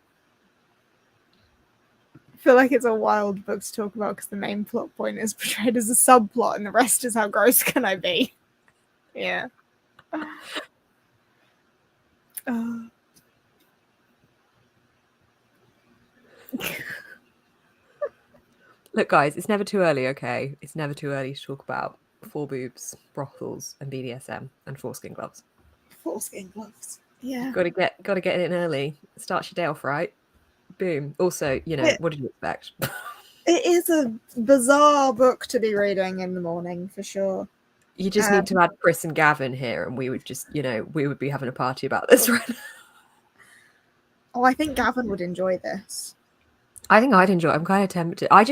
I feel like it's a wild book to talk about because the main plot point is portrayed as a subplot and the rest is how gross can I be. Yeah. Look, guys, it's never too early, okay? It's never too early to talk about four boobs, brothels, and BDSM, and foreskin gloves. Foreskin gloves. Yeah. Got to get in early. Starts your day off right. Boom. Also, what did you expect? It is a bizarre book to be reading in the morning for sure. You just need to add Chris and Gavin here, and we would just, we would be having a party about this right now. Oh, I think Gavin would enjoy this. I think I'd enjoy it. I'm kind of tempted. I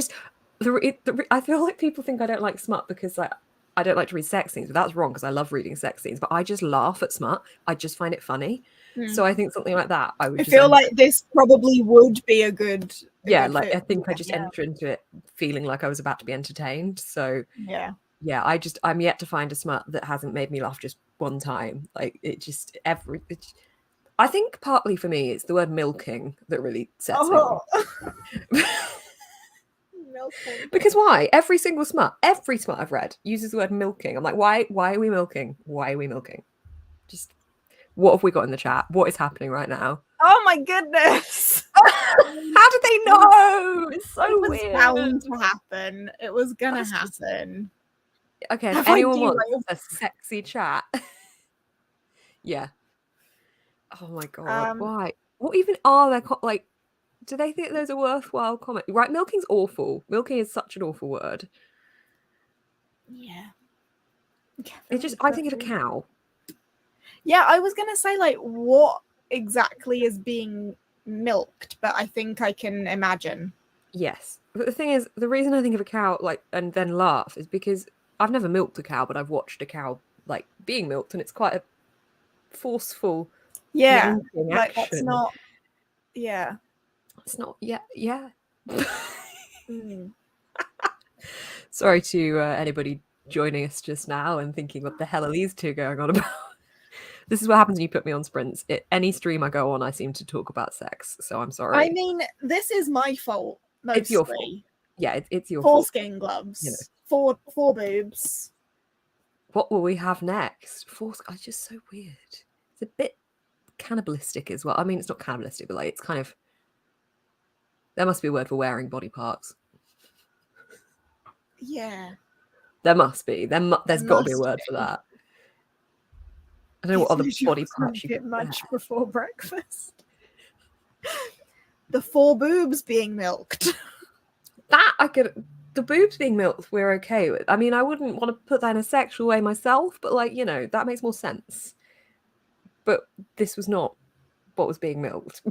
feel like people think I don't like smut because I don't like to read sex scenes, but that's wrong because I love reading sex scenes. But I just laugh at smut. I just find it funny. So I think something like that. I feel like this probably would be a good. I think I just enter into it feeling like I was about to be entertained. So I'm yet to find a smut that hasn't made me laugh just one time. Like I think partly for me it's the word milking that really sets me off. Milking. Because why? Every smut I've read uses the word milking. I'm like, why are we milking? Why are we milking? Just what have we got in the chat? What is happening right now? Oh my goodness. How did they know? It's so weird. It was bound to happen. It was gonna happen. Okay, if anyone wants a sexy chat. Yeah. Oh my god, Um, why? What even are their like? Do they think those are worthwhile comments? Right, milking's awful. Milking is such an awful word. yeah. It just, I think of a cow. Yeah, I was gonna say like what exactly is being milked, but I think I can imagine. Yes, but the thing is, the reason I think of a cow like and then laugh is because I've never milked a cow, but I've watched a cow like being milked, and it's quite a forceful Yeah, yanking like that's action. not. Yeah. It's not. Yeah, yeah. Mm. Sorry to anybody joining us just now and thinking, what the hell are these two going on about? This is what happens when you put me on sprints. Any stream I go on, I seem to talk about sex. So I'm sorry. I mean, this is my fault mostly. It's your fault. Yeah, it's your fault. Foreskin gloves. You know. Four boobs. What will we have next? Foreskin. It's just so weird. It's a bit cannibalistic as well. I mean, it's not cannibalistic, but like it's kind of. There must be a word for wearing body parts. Yeah. There must be. There's got to be a word for that. I don't know what other body parts you get much before breakfast. The four boobs being milked. That I could. The boobs being milked, we're okay with. I mean, I wouldn't want to put that in a sexual way myself, but like, you know, that makes more sense. But this was not what was being milked.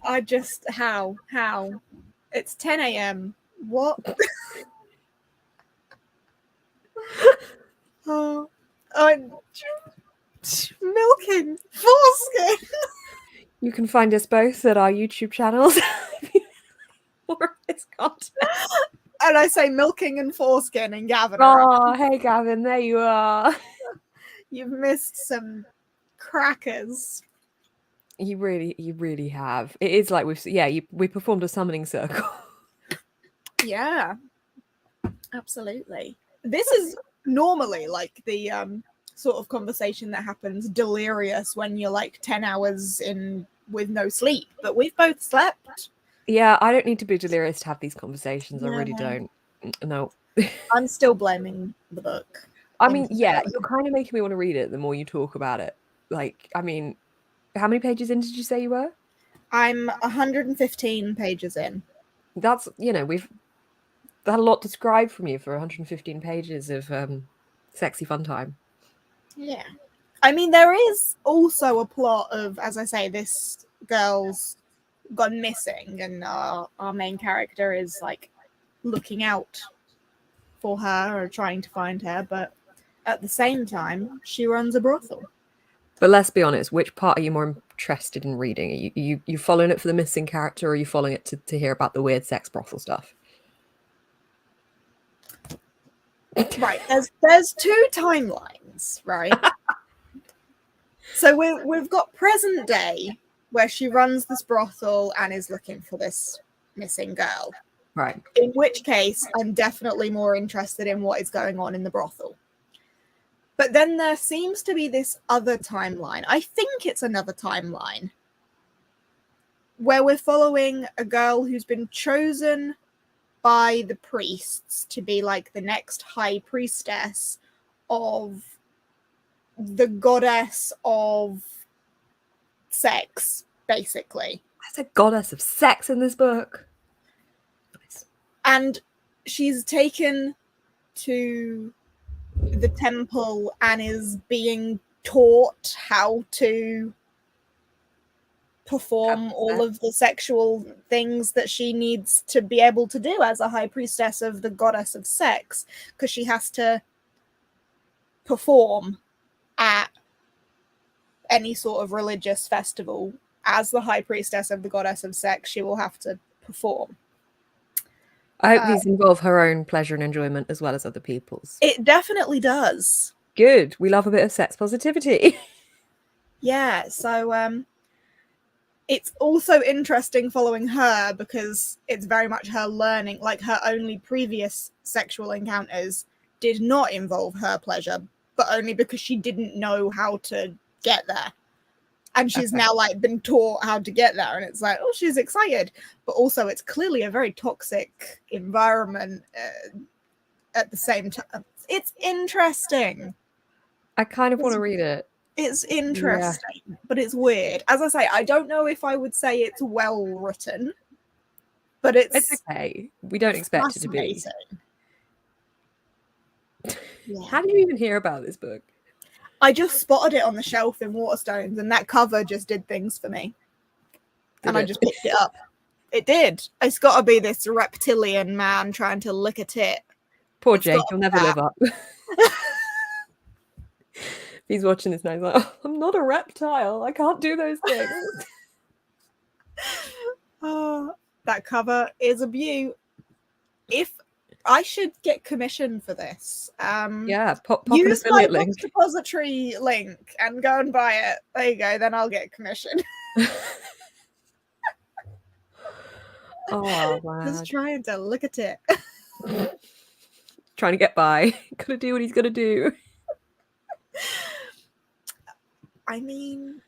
I just how it's 10 a.m. What? Oh, I'm milking foreskin. You can find us both at our YouTube channels. More of this content. And I say milking and foreskin, and Gavin. Oh, hey Gavin, there you are. You've missed some crackers. You really have. It is like we performed a summoning circle. Yeah, absolutely. This is normally like the sort of conversation that happens delirious when you're like 10 hours in with no sleep, but we've both slept. Yeah, I don't need to be delirious to have these conversations. No. I really don't. No. I'm still blaming the book. I mean, yeah, you're kind of making me want to read it the more you talk about it. Like, I mean, how many pages in did you say you were? I'm 115 pages in. That's, we've had a lot described from you for 115 pages of sexy fun time. Yeah. I mean, there is also a plot of, as I say, this girl's gone missing, and our main character is like looking out for her or trying to find her, but at the same time, she runs a brothel. But let's be honest, which part are you more interested in reading? Are you following it for the missing character, or are you following it to hear about the weird sex brothel stuff? Right, there's two timelines, right? So we've got present day, where she runs this brothel and is looking for this missing girl. Right. In which case, I'm definitely more interested in what is going on in the brothel. But then there seems to be this other timeline. I think it's another timeline where we're following a girl who's been chosen by the priests to be like the next high priestess of the goddess of sex, basically. There's a goddess of sex in this book. Nice. And she's taken to the temple and is being taught how to perform all of the sexual things that she needs to be able to do as a high priestess of the goddess of sex, because she has to perform at any sort of religious festival. As the high priestess of the goddess of sex, she will have to perform. I hope these involve her own pleasure and enjoyment as well as other people's. It definitely does. Good. We love a bit of sex positivity. Yeah, so it's also interesting following her because it's very much her learning, like her only previous sexual encounters did not involve her pleasure, but only because she didn't know how to get there. And she's now like been taught how to get there, and it's like, oh, she's excited, but also it's clearly a very toxic environment at the same time. It's interesting. I kind of want to read it. It's interesting, but it's weird. As I say, I don't know if I would say it's well written, but it's okay. We don't expect it to be. Yeah. How did you even hear about this book? I just spotted it on the shelf in Waterstones, and that cover just did things for me. I just picked it up. It did. It's got to be this reptilian man trying to lick a tit. Poor Jake, he'll never live up. He's watching this now. He's like, oh, I'm not a reptile. I can't do those things. Oh, that cover is a beaut. If I should get commission for this. Yeah, pop use an my affiliate link. Book Depository link and go and buy it. There you go. Then I'll get commission. Oh, wow. Just trying to look at it. Trying to get by. Gotta do what he's gonna do. I mean,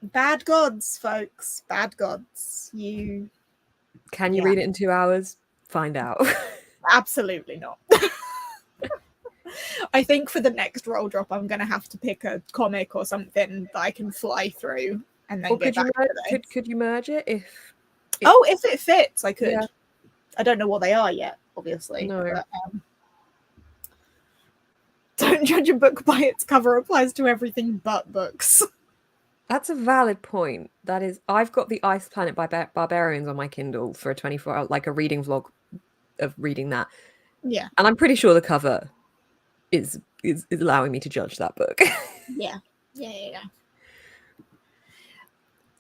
bad gods, folks. Bad gods. Can you read it in 2 hours? Find out. Absolutely not. I think for the next roll drop, I'm going to have to pick a comic or something that I can fly through and then get back to this. Could you merge it if it fits, I could. Yeah. I don't know what they are yet, obviously. No. But, don't judge a book by its cover applies to everything but books. That's a valid point. That is, I've got the Ice Planet by Barbarians on my Kindle for a 24-hour, like a reading vlog of reading that. Yeah. And I'm pretty sure the cover is allowing me to judge that book. Yeah.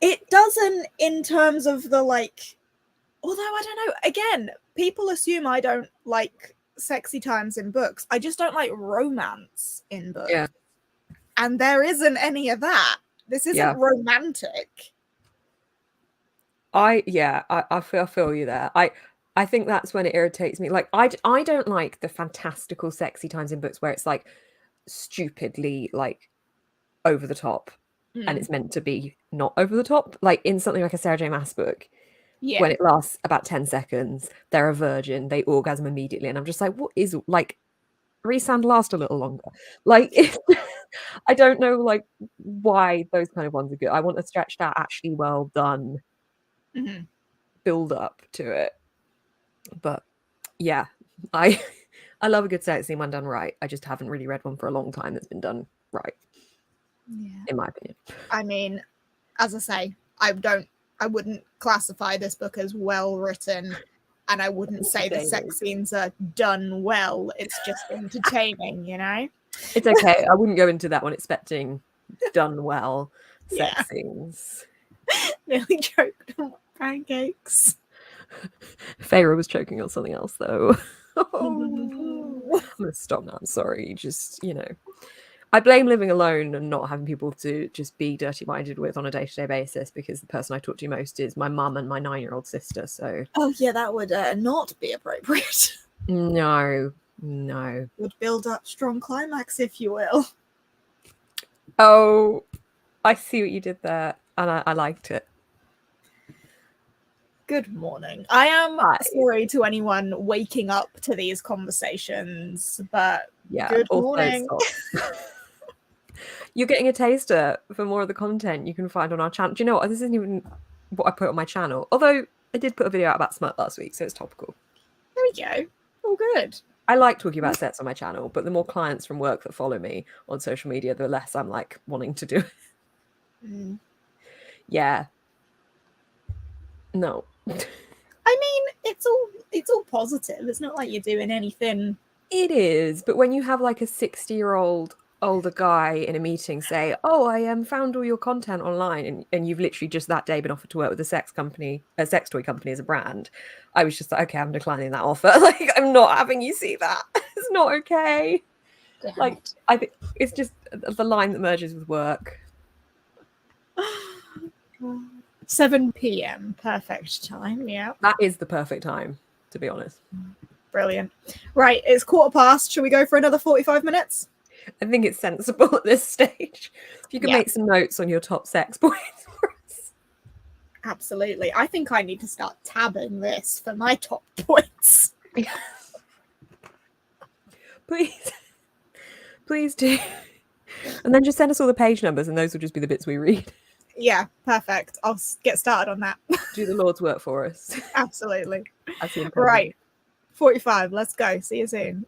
It doesn't in terms of the like, although I don't know, again, people assume I don't like sexy times in books. I just don't like romance in books. Yeah. And there isn't any of that. This isn't romantic. I feel you there. I think that's when it irritates me. Like I don't like the fantastical sexy times in books where it's like stupidly like over the top and it's meant to be not over the top. Like in something like a Sarah J. Maas book, when it lasts about 10 seconds, they're a virgin, they orgasm immediately, and I'm just like, what is like Resand last a little longer? Like I don't know like why those kind of ones are good. I want a stretched out, actually well done build up to it. But yeah, I love a good sex scene when done right. I just haven't really read one for a long time that's been done right. Yeah. In my opinion. I mean, as I say, I wouldn't classify this book as well written, and I wouldn't say the sex scenes are done well. It's just entertaining, you know? It's okay. I wouldn't go into that one expecting done well sex scenes. Nearly choked on pancakes. Feyre was choking on something else, though. I'm going to stop now. I'm sorry. Just, I blame living alone and not having people to just be dirty-minded with on a day-to-day basis, because the person I talk to most is my mum and my 9-year-old sister. So. Oh, yeah, that would not be appropriate. No. Would build up strong climax, if you will. Oh, I see what you did there, and I liked it. Good morning. I am sorry to anyone waking up to these conversations, but good morning. You're getting a taster for more of the content you can find on our channel. Do you know what? This isn't even what I put on my channel. Although I did put a video out about smut last week, so it's topical. There we go. All good. I like talking about sets on my channel, but the more clients from work that follow me on social media, the less I'm like wanting to do it. Yeah. No. I mean, it's all positive. It's not like you're doing anything. It is, but when you have like a 60-year-old older guy in a meeting say, "Oh, I found all your content online," and you've literally just that day been offered to work with a sex toy company as a brand, I was just like, okay, I'm declining that offer. Like, I'm not having you see that. It's not okay. Damn. Like, I think it's just the line that merges with work. 7 p.m. perfect time. Yeah, that is the perfect time, to be honest. Brilliant. Right, it's 15:15. Shall we go for another 45 minutes? I think it's sensible at this stage. If you can Yeah. make some notes on your top sex points for us. Absolutely. I think I need to start tabbing this for my top points. Please. Please do. And then just send us all the page numbers and those will just be the bits we read. Yeah, perfect. I'll get started on that. Do the Lord's work for us. Absolutely. As he intended. Right. 45. Let's go. See you soon.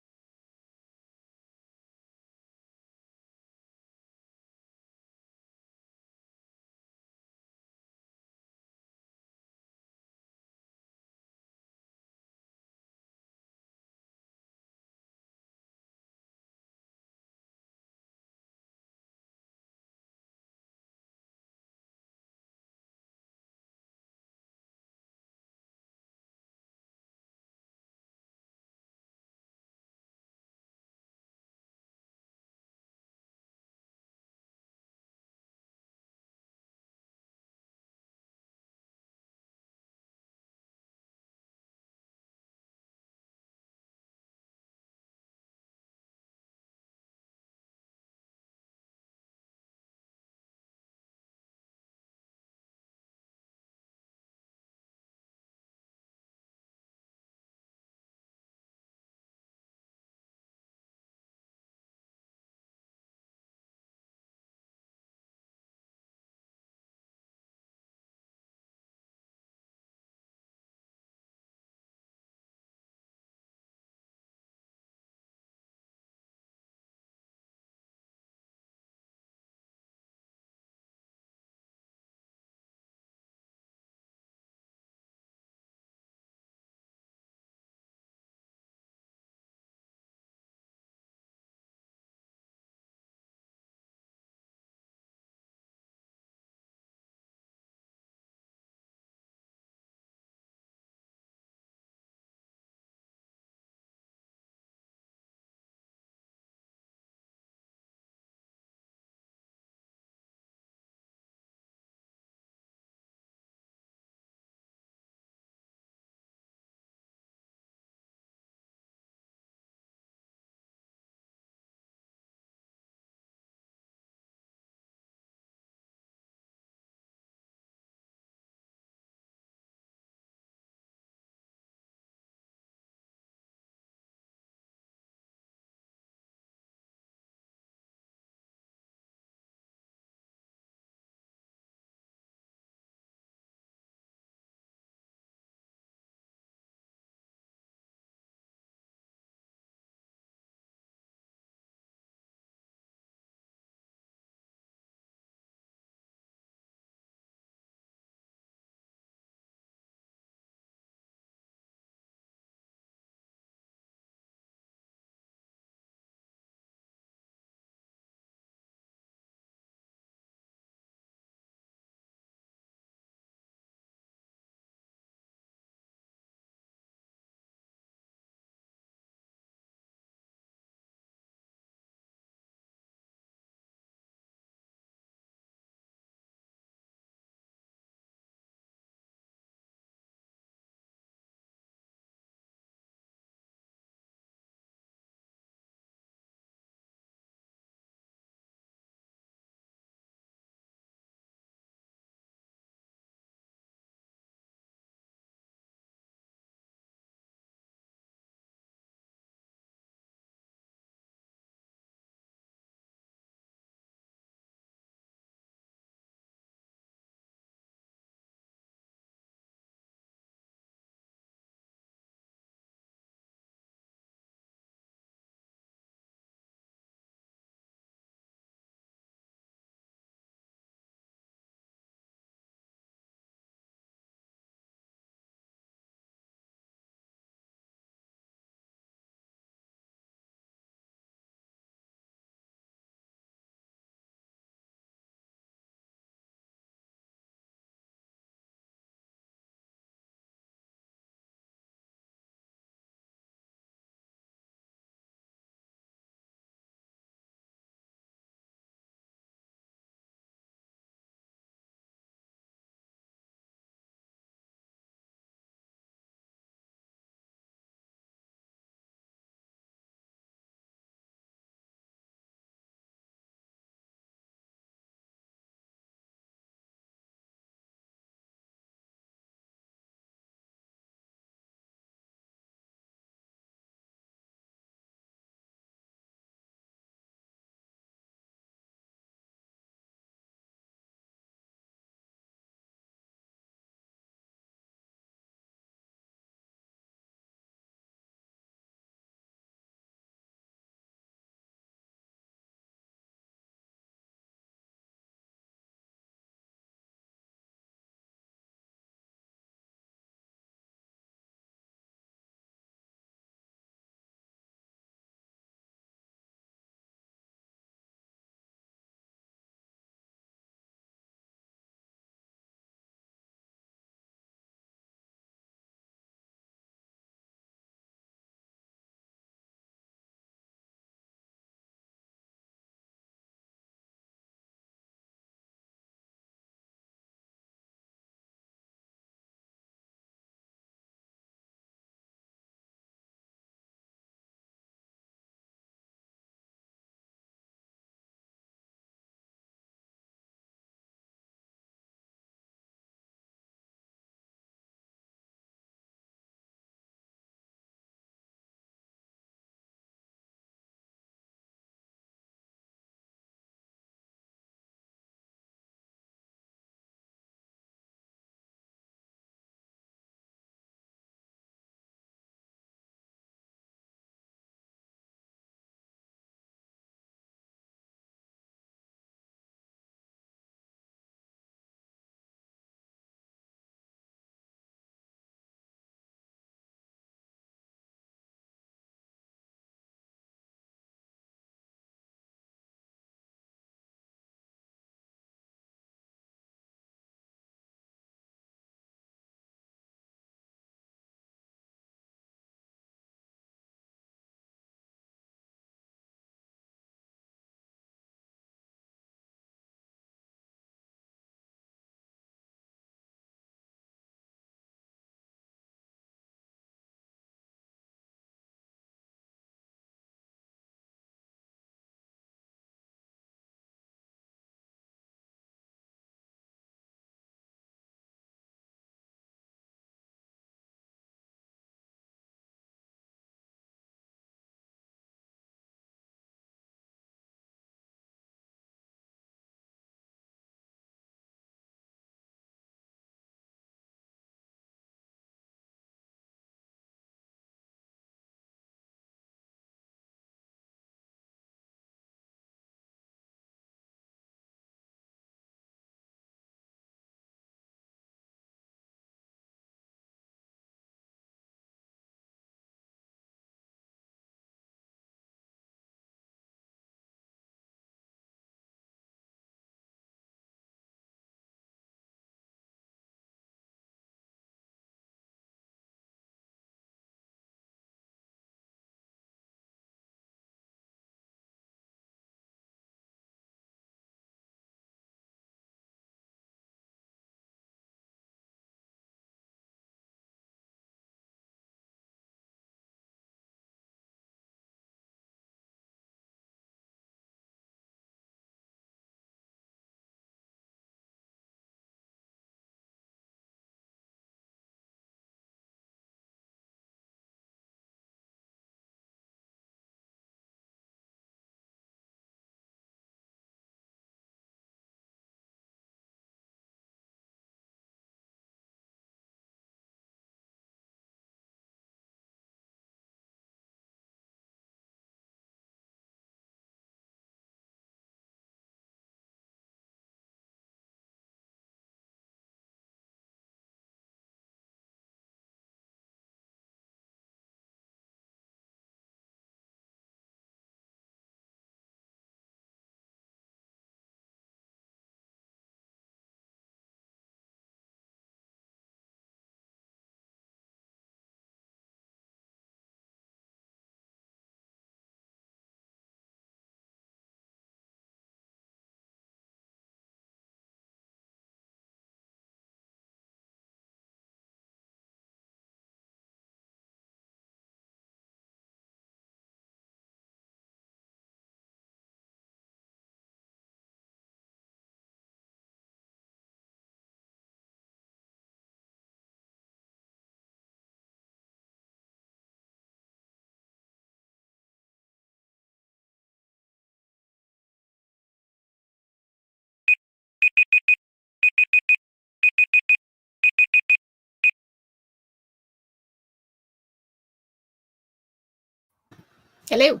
Hello.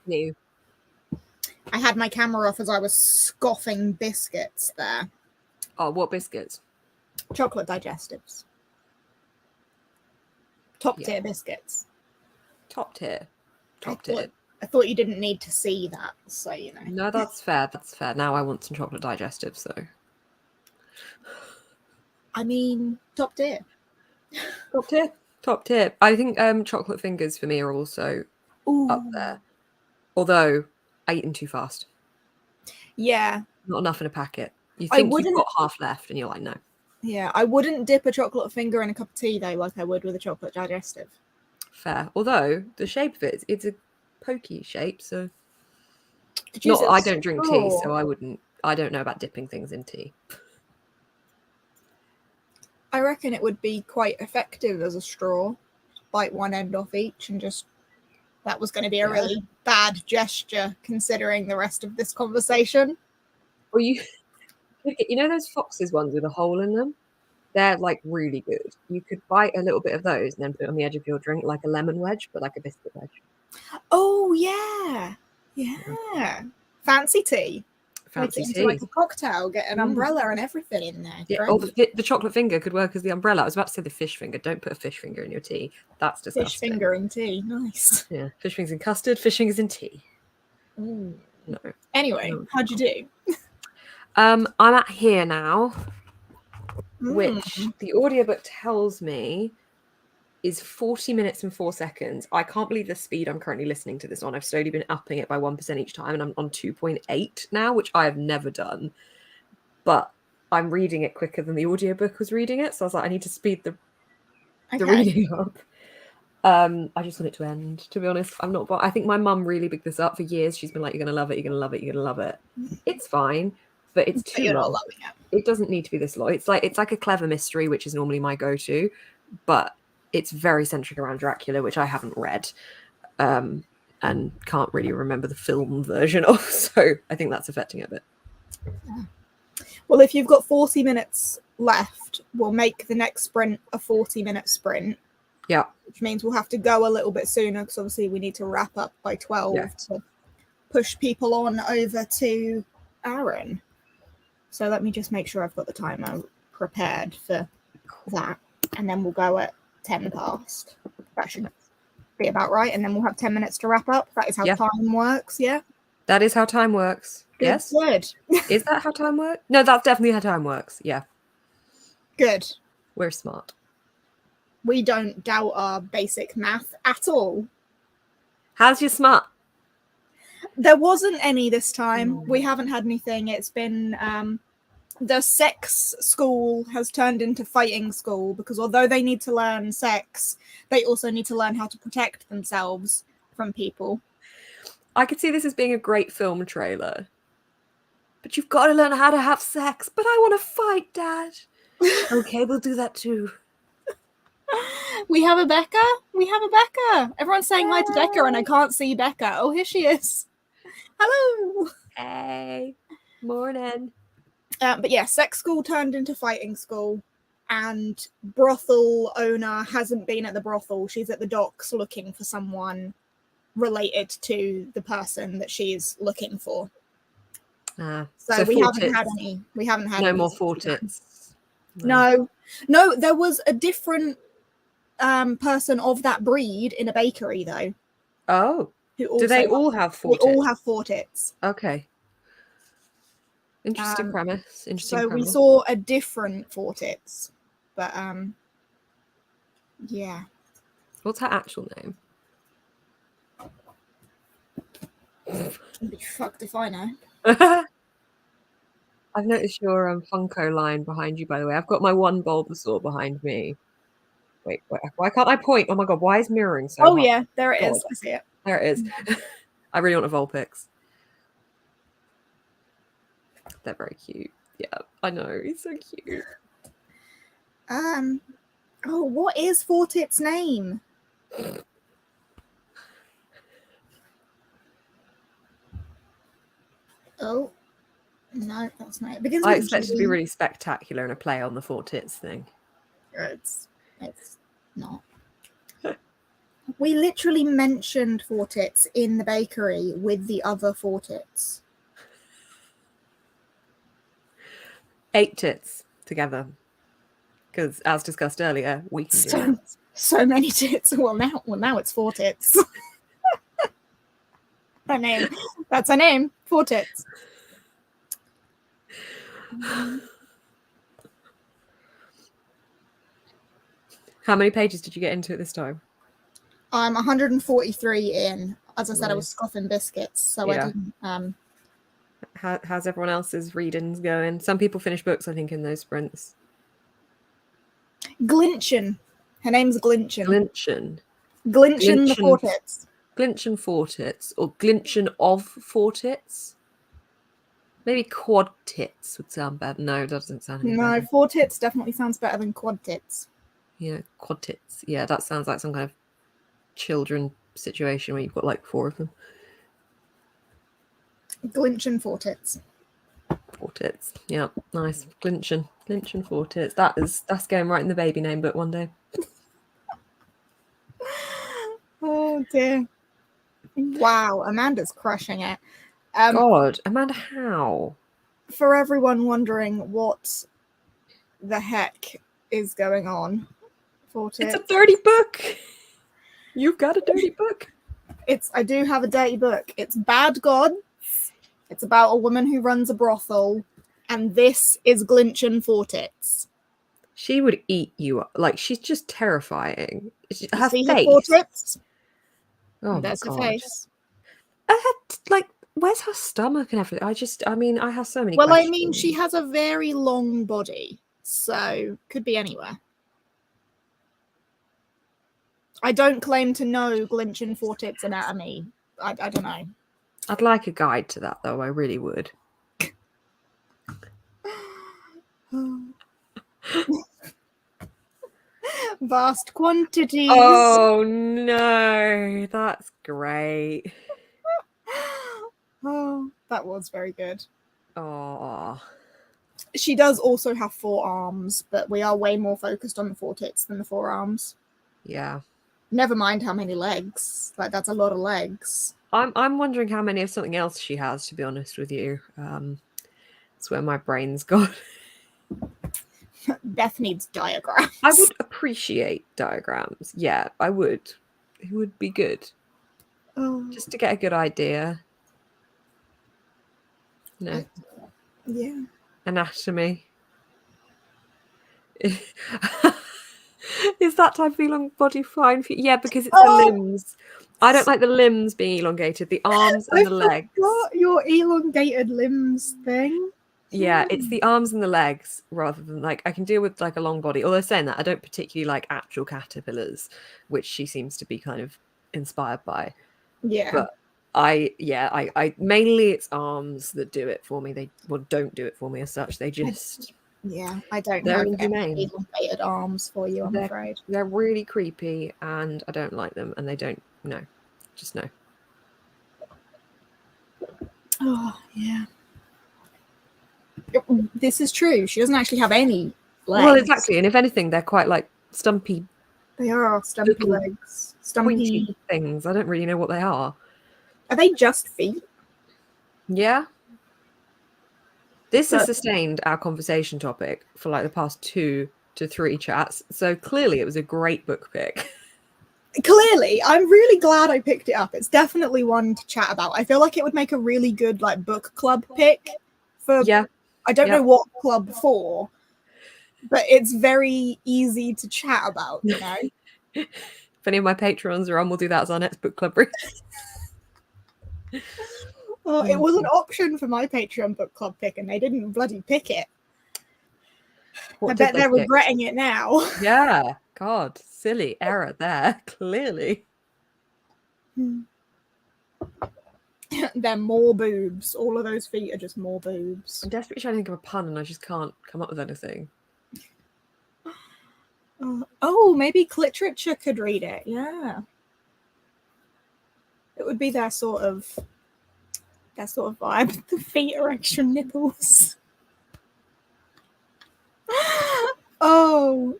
New. I had my camera off as I was scoffing biscuits there. Oh, what biscuits? Chocolate digestives. Top Yeah. tier biscuits. Top tier. I thought you didn't need to see that, so you know. No, that's fair. That's fair. Now I want some chocolate digestives, though. I mean, top tier. Top tier. Top tier. I think chocolate fingers for me are also up there. Although I eat them too fast. Yeah. Not enough in a packet. You I think you've wouldn't- got half left, and you're like, no. Yeah, I wouldn't dip a chocolate finger in a cup of tea though, like I would with a chocolate digestive. Fair. Although the shape of it's a pokey shape, so Did you use I a don't drink tea, straw? so I don't know about dipping things in tea. I reckon it would be quite effective as a straw. Bite one end off each and just that was going to be a really bad gesture considering the rest of this conversation. Or you know those Foxes ones with a hole in them? They're like really good. You could bite a little bit of those and then put it on the edge of your drink like a lemon wedge, but like a biscuit wedge. Oh yeah. Yeah. Fancy tea. Fancy Make it tea. into like a cocktail, get an umbrella and everything in there. Yeah. Great. Oh, the chocolate finger could work as the umbrella. I was about to say the fish finger. Don't put a fish finger in your tea. That's disgusting. Fish finger in tea. Nice. Yeah. Fish fingers in custard, fish fingers in tea. Ooh. No. Anyway, how'd you do? I'm at here now, which the audiobook tells me is 40 minutes and 4 seconds. I can't believe the speed I'm currently listening to this on. I've slowly been upping it by 1% each time, and I'm on 2.8 now, which I have never done. But I'm reading it quicker than the audiobook was reading it, so I was like, I need to speed the reading up. I just want it to end, to be honest. I'm not, but I think my mum really bigged this up for years. She's been like, you're gonna love it, you're gonna love it, you're gonna love it. It's fine, but it's too long. Not loving It doesn't need to be this long. It's like a clever mystery, which is normally my go-to, but it's very centric around Dracula, which I haven't read, and can't really remember the film version of. So I think that's affecting it a bit. Well, if you've got 40 minutes left, we'll make the next sprint a 40-minute sprint. Yeah. Which means we'll have to go a little bit sooner because obviously we need to wrap up by 12 to push people on over to Aaron. So let me just make sure I've got the timer prepared for that. And then we'll go at 10 past. That should be about right. And then we'll have 10 minutes to wrap up. That is how time works, yeah? That is how time works. Good, yes. Good. Is that how time works? No, that's definitely how time works. Yeah. Good. We're smart. We don't doubt our basic math at all. How's your smart? There wasn't any this time. We haven't had anything. It's been the sex school has turned into fighting school because although they need to learn sex, they also need to learn how to protect themselves from people. I could see this as being a great film trailer. But you've got to learn how to have sex. But I want to fight, Dad. Okay, we'll do that too. We have a Becca. We have a Becca. Everyone's saying hi to Becca and I can't see Becca. Oh, here she is. Hello. Hey. Morning. But yeah, sex school turned into fighting school. And brothel owner hasn't been at the brothel. She's at the docks looking for someone related to the person that she's looking for. So we haven't had any. We haven't had no any more fortits. No, there was a different person of that breed in a bakery though. Oh, do they all have fortits? They all have fortits. Okay. Interesting premise. So we saw a different fortits, but yeah. What's her actual name? I'd be fucked if I know. I've noticed your Funko line behind you, by the way. I've got my one Bulbasaur behind me. Wait, why can't I point? Oh my god, why is mirroring so hard? Yeah, there it is. I see it. There it is. I really want a Vulpix. They're very cute. Yeah, I know. He's so cute. Oh, what is Fortit's name? Oh, no, that's not it. I expect it to be really spectacular and a play on the Fortits thing. It's not. We literally mentioned four tits in the bakery with the other four tits. 8 tits together. Because as discussed earlier, we can do it. So many tits. Well, now it's four tits. Her name. That's her name. Four tits. How many pages did you get into it this time? I'm 143 in. As I said, I was Nice. scoffing biscuits, so Yeah. I didn't. How's everyone else's readings going? Some people finish books, I think, in those sprints. Glinchen. Her name's Glinchen. Glinchen. Glinchen the four tits. Glinchen four tits, or Glinchen of four tits. Maybe quad tits would sound better. No, it doesn't sound any better. No, four tits definitely sounds better than quad tits. Yeah, quad tits. Yeah, that sounds like some kind of children situation where you've got like 4 of them. Glinchen four tits. Four tits. Yeah, nice. Glinchen four tits. That's going right in the baby name book one day. Oh dear. Wow, Amanda's crushing it. God, Amanda, how? For everyone wondering what the heck is going on, four tits. It's a dirty book. You've got a dirty book. I do have a dirty book. It's Bad Gods. It's about a woman who runs a brothel, and this is Glinchen four tits. She would eat you up. Like, she's just terrifying. Her See face. her four tits? Oh, That's my her God. face. Like, where's her stomach and everything? I have so many Well, questions. I mean, she has a very long body, so could be anywhere. I don't claim to know Glinchen four tits anatomy. I don't know. I'd like a guide to that, though. I really would. Vast quantities. Oh, no. That's great. Oh, that was very good. Oh. She does also have 4 arms, but we are way more focused on the 4 tits than the 4 arms. Yeah. Never mind how many legs. Like, that's a lot of legs. I'm wondering how many of something else she has, to be honest with you. That's where my brain's gone. Beth needs diagrams. I would appreciate diagrams. Yeah, I would. It would be good. Oh. Just to get a good idea. You know. Yeah. Anatomy. Is that type of elongated body fine for you? Yeah, because it's the limbs. I don't like the limbs being elongated. The arms and the legs. What your elongated limbs thing? Yeah, it's the arms and the legs rather than like I can deal with like a long body. Although saying that, I don't particularly like actual caterpillars, which she seems to be kind of inspired by. Yeah. But I mainly it's arms that do it for me. They don't do it for me as such. They just I don't have any elongated arms for you, I'm afraid. They're really creepy and I don't like them and they don't just no. Oh yeah. This is true. She doesn't actually have any legs. Well, exactly. And if anything, they're quite like stumpy. They are stumpy legs. Stumpy things. I don't really know what they are. Are they just feet? Yeah. This has sustained our conversation topic for like the past 2 to 3 chats. So clearly it was a great book pick. Clearly, I'm really glad I picked it up. It's definitely one to chat about. I feel like it would make a really good like book club pick for I don't know what club for, but it's very easy to chat about, you know. If any of my patrons are on, we'll do that as our next book club read. Well, it was an option for my Patreon book club pick, and they didn't bloody pick it. I bet they're regretting it now. Yeah, God, silly error there, clearly. They're more boobs. All of those feet are just more boobs. I'm desperately trying to think of a pun, and I just can't come up with anything. Maybe Cliterature could read it. Yeah, it would be their sort of vibe. The feet are extra nipples. Oh,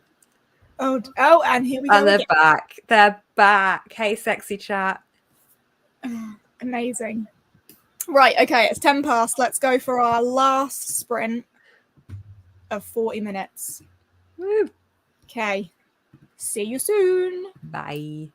Oh, and here we go And they're again. back. They're back. Hey, sexy chat. Amazing. Right, okay, it's 10 past. Let's go for our last sprint of 40 minutes. Woo. Okay. See you soon. Bye.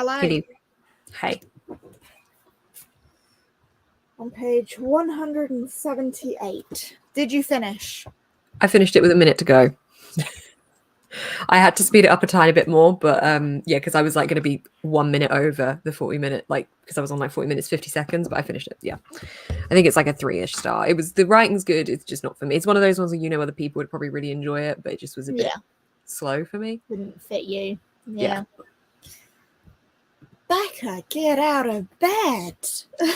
Hello. Hello. Hey. On page 178. Did you finish? I finished it with a minute to go. I had to speed it up a tiny bit more, but yeah, because I was like going to be 1 minute over the 40-minute, like because I was on like 40 minutes 50 seconds, but I finished it. Yeah, I think it's like a 3-ish star. It was, the writing's good. It's just not for me. It's one of those ones where other people would probably really enjoy it, but it just was a bit slow for me. Didn't fit you. Yeah. Becca, get out of bed.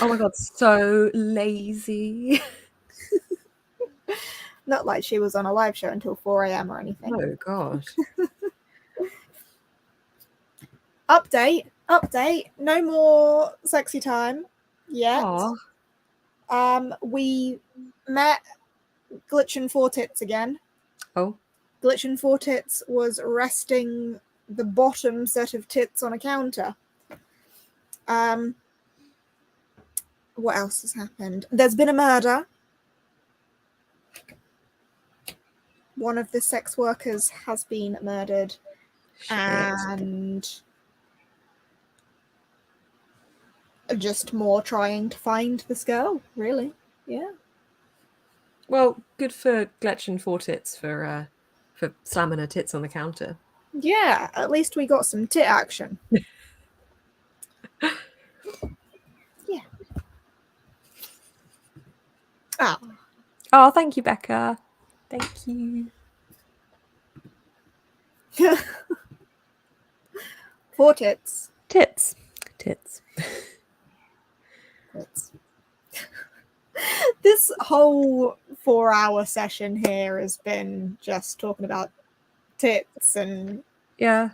Oh my god, so lazy. Not like she was on a live show until 4 a.m. or anything. Oh god. Update. No more sexy time yet. Aww. We met Glitch and Four Tits again. Oh. Glitch and Four Tits was resting the bottom set of tits on a counter. What else has happened? There's been a murder. One of the sex workers has been murdered. Shit. And just more trying to find this girl, really. Yeah. Well, good for Glitch and Four Tits for slamming her tits on the counter. Yeah, at least we got some tit action. Yeah. Oh, thank you, Becca. Thank you. Four tits. Tits. This whole 4-hour session here has been just talking about tits and... Yeah.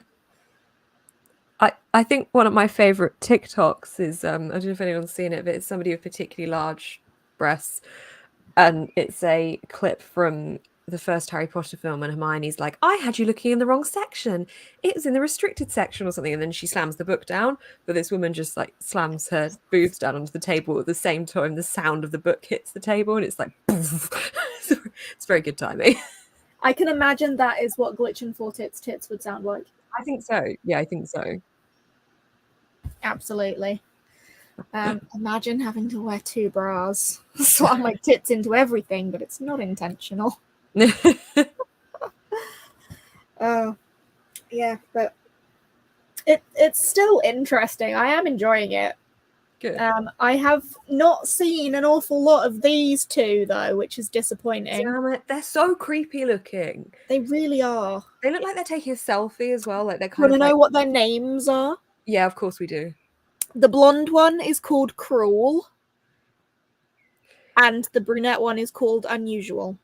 I think one of my favorite TikToks is, I don't know if anyone's seen it, but it's somebody with particularly large breasts. And it's a clip from the first Harry Potter film, and Hermione's like, I had you looking in the wrong section. It was in the restricted section or something. And then she slams the book down, but this woman just like slams her boobs down onto the table at the same time the sound of the book hits the table, and it's like, it's very good timing. I can imagine that is what Glitch and Four Tits would sound like. I think so. Yeah, I think so. Absolutely. Imagine having to wear 2 bras. Slam my tits into everything, but it's not intentional. Yeah, but it's still interesting. I am enjoying it. Good. I have not seen an awful lot of these two, though, which is disappointing. Damn it. They're so creepy looking. They really are. They look like they're taking a selfie as well. Like they're kind Want of to know like... what their names are? Yeah, of course we do. The blonde one is called Cruel. And the brunette one is called Unusual.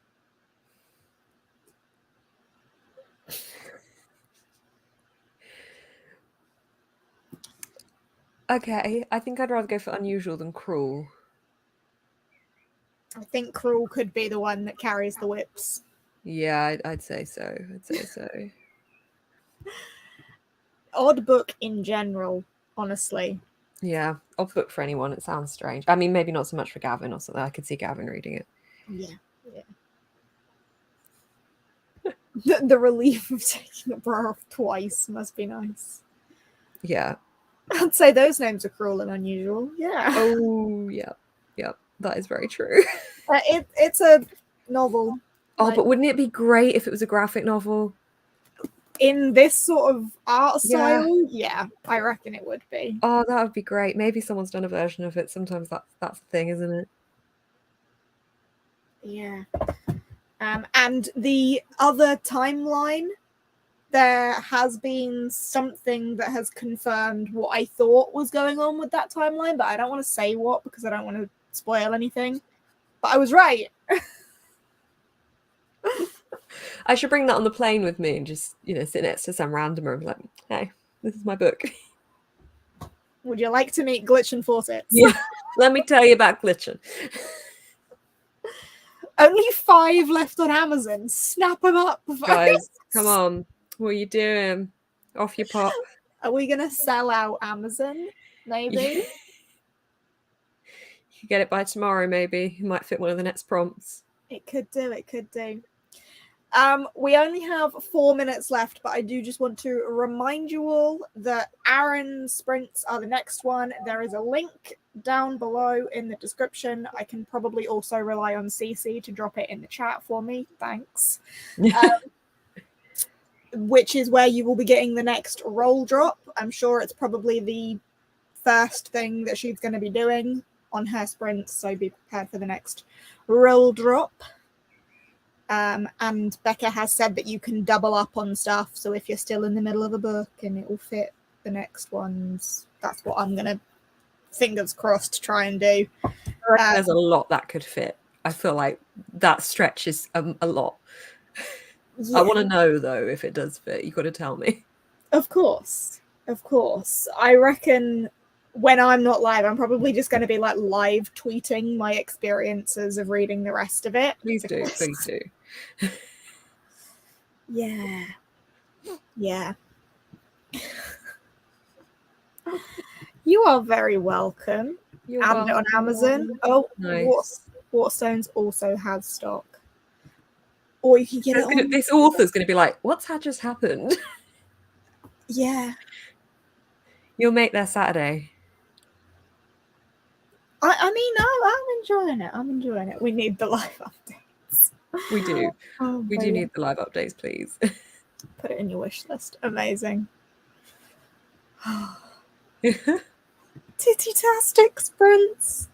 Okay, I think I'd rather go for Unusual than Cruel. I think Cruel could be the one that carries the whips. Yeah, I'd say so. Odd book in general, honestly. Yeah, odd book for anyone. It sounds strange. I mean, maybe not so much for Gavin or something. I could see Gavin reading it. Yeah. The relief of taking a bra off twice must be nice. Yeah. I'd say those names are Cruel and Unusual. Yeah. Oh, yeah. That is very true. It's a novel. Oh, but wouldn't it be great if it was a graphic novel? In this sort of art style? Yeah, I reckon it would be. Oh, that would be great. Maybe someone's done a version of it. Sometimes that's the thing, isn't it? Yeah. And the other timeline, there has been something that has confirmed what I thought was going on with that timeline, but I don't want to say what because I don't want to spoil anything. But I was right. I should bring that on the plane with me and just, sit next to some randomer and be like, hey, this is my book. Would you like to meet Glitch and Four Tits? Yeah. Let me tell you about Glitchin'. Only 5 left on Amazon. Snap them up. Guys, come on. What are you doing? Off your pop. Are we going to sell out Amazon? Maybe? You get it by tomorrow, maybe. You might fit one of the next prompts. It could do. We only have 4 minutes left, but I do just want to remind you all that Aaron's sprints are the next one. There is a link down below in the description. I can probably also rely on CC to drop it in the chat for me. Thanks. Which is where you will be getting the next roll drop. I'm sure it's probably the first thing that she's going to be doing on her sprints, so be prepared for the next roll drop. And Becca has said that you can double up on stuff, so if you're still in the middle of a book and it will fit the next ones, that's what I'm gonna, fingers crossed, try and do. There's a lot that could fit. I feel like that stretches a lot. Yeah. I want to know though if it does fit. You got to tell me. Of course. I reckon when I'm not live, I'm probably just going to be like live tweeting my experiences of reading the rest of it. Please do. Yeah. You are very welcome. You're Add welcome. it on Amazon. Oh, nice. Waterstones also has stock. Or you can get it on... This author's going to be like, what's just happened? Yeah. You'll make their Saturday. I mean, no, I'm enjoying it. We need the live updates. We do. We do need the live updates, please. Put it in your wish list. Amazing. Titty-tastic sprints.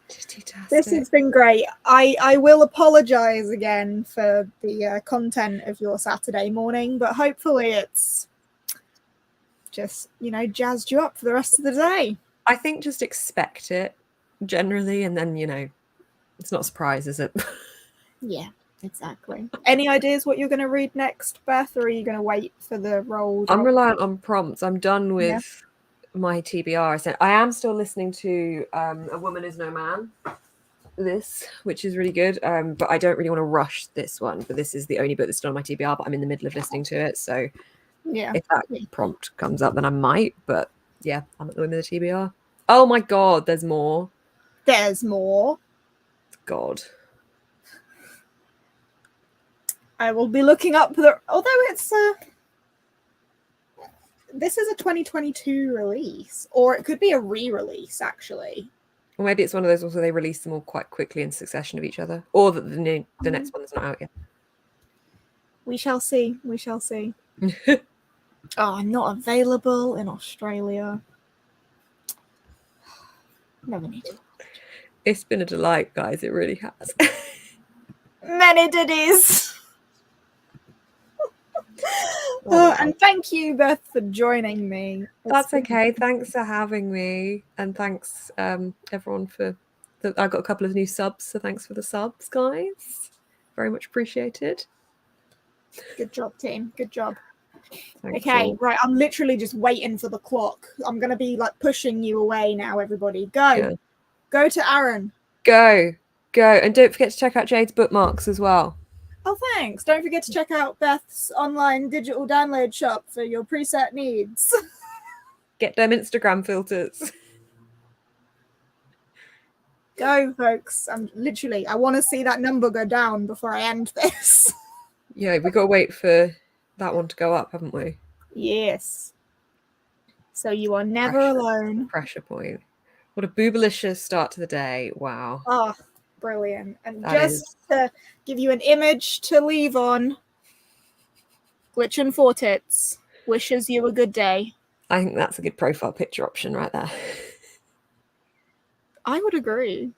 This has been great. I will apologize again for the content of your Saturday morning, but hopefully it's just, jazzed you up for the rest of the day. I think just expect it generally, and then, it's not a surprise, is it? Yeah, exactly. Any ideas what you're going to read next, Beth, or are you going to wait for the roll? I'm reliant on prompts. I'm done with my TBR. I am still listening to A Woman Is No Man, which is really good, but I don't really want to rush this one. But this is the only book that's still on my TBR, but I'm in the middle of listening to it, so if that prompt comes up, then I might. But yeah, I'm at the whim of the TBR. Oh my god, there's more. God. I will be looking up although it's this is a 2022 release, or it could be a re-release actually. Or maybe it's one of those also they release them all quite quickly in succession of each other, or that the next one is not out yet. We shall see. Not available in Australia. Never need to. It's been a delight, guys. It really has. Many ditties. And thank you, Beth, for joining me. That's okay. Thanks for having me, and thanks everyone for. I got a couple of new subs, so thanks for the subs, guys. Very much appreciated. Good job, team. Good job. Thanks okay, all. Right. I'm literally just waiting for the clock. I'm gonna be like pushing you away now. Everybody, go. Yeah. Go to Aaron. Go, and don't forget to check out Jade's bookmarks as well. Oh, thanks. Don't forget to check out Beth's online digital download shop for your preset needs. Get them Instagram filters. Go, folks. I want to see that number go down before I end this. Yeah, we got to wait for that one to go up, haven't we? Yes. So you are never alone. Pressure point. What a boobalicious start to the day. Wow. Oh, brilliant. And to give you an image to leave on, Glitch and Four Tits wishes you a good day. I think that's a good profile picture option right there. I would agree.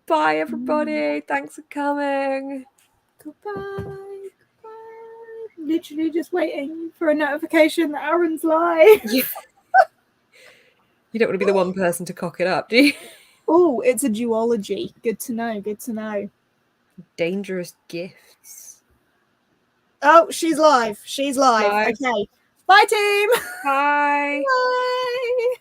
Bye, everybody. Thanks for coming. Goodbye. Literally just waiting for a notification that Aaron's live. Yeah. You don't want to be the one person to cock it up, do you? Oh, it's a duology. Good to know. Dangerous gifts. Oh, she's live. Okay. Bye, team. Bye. Bye.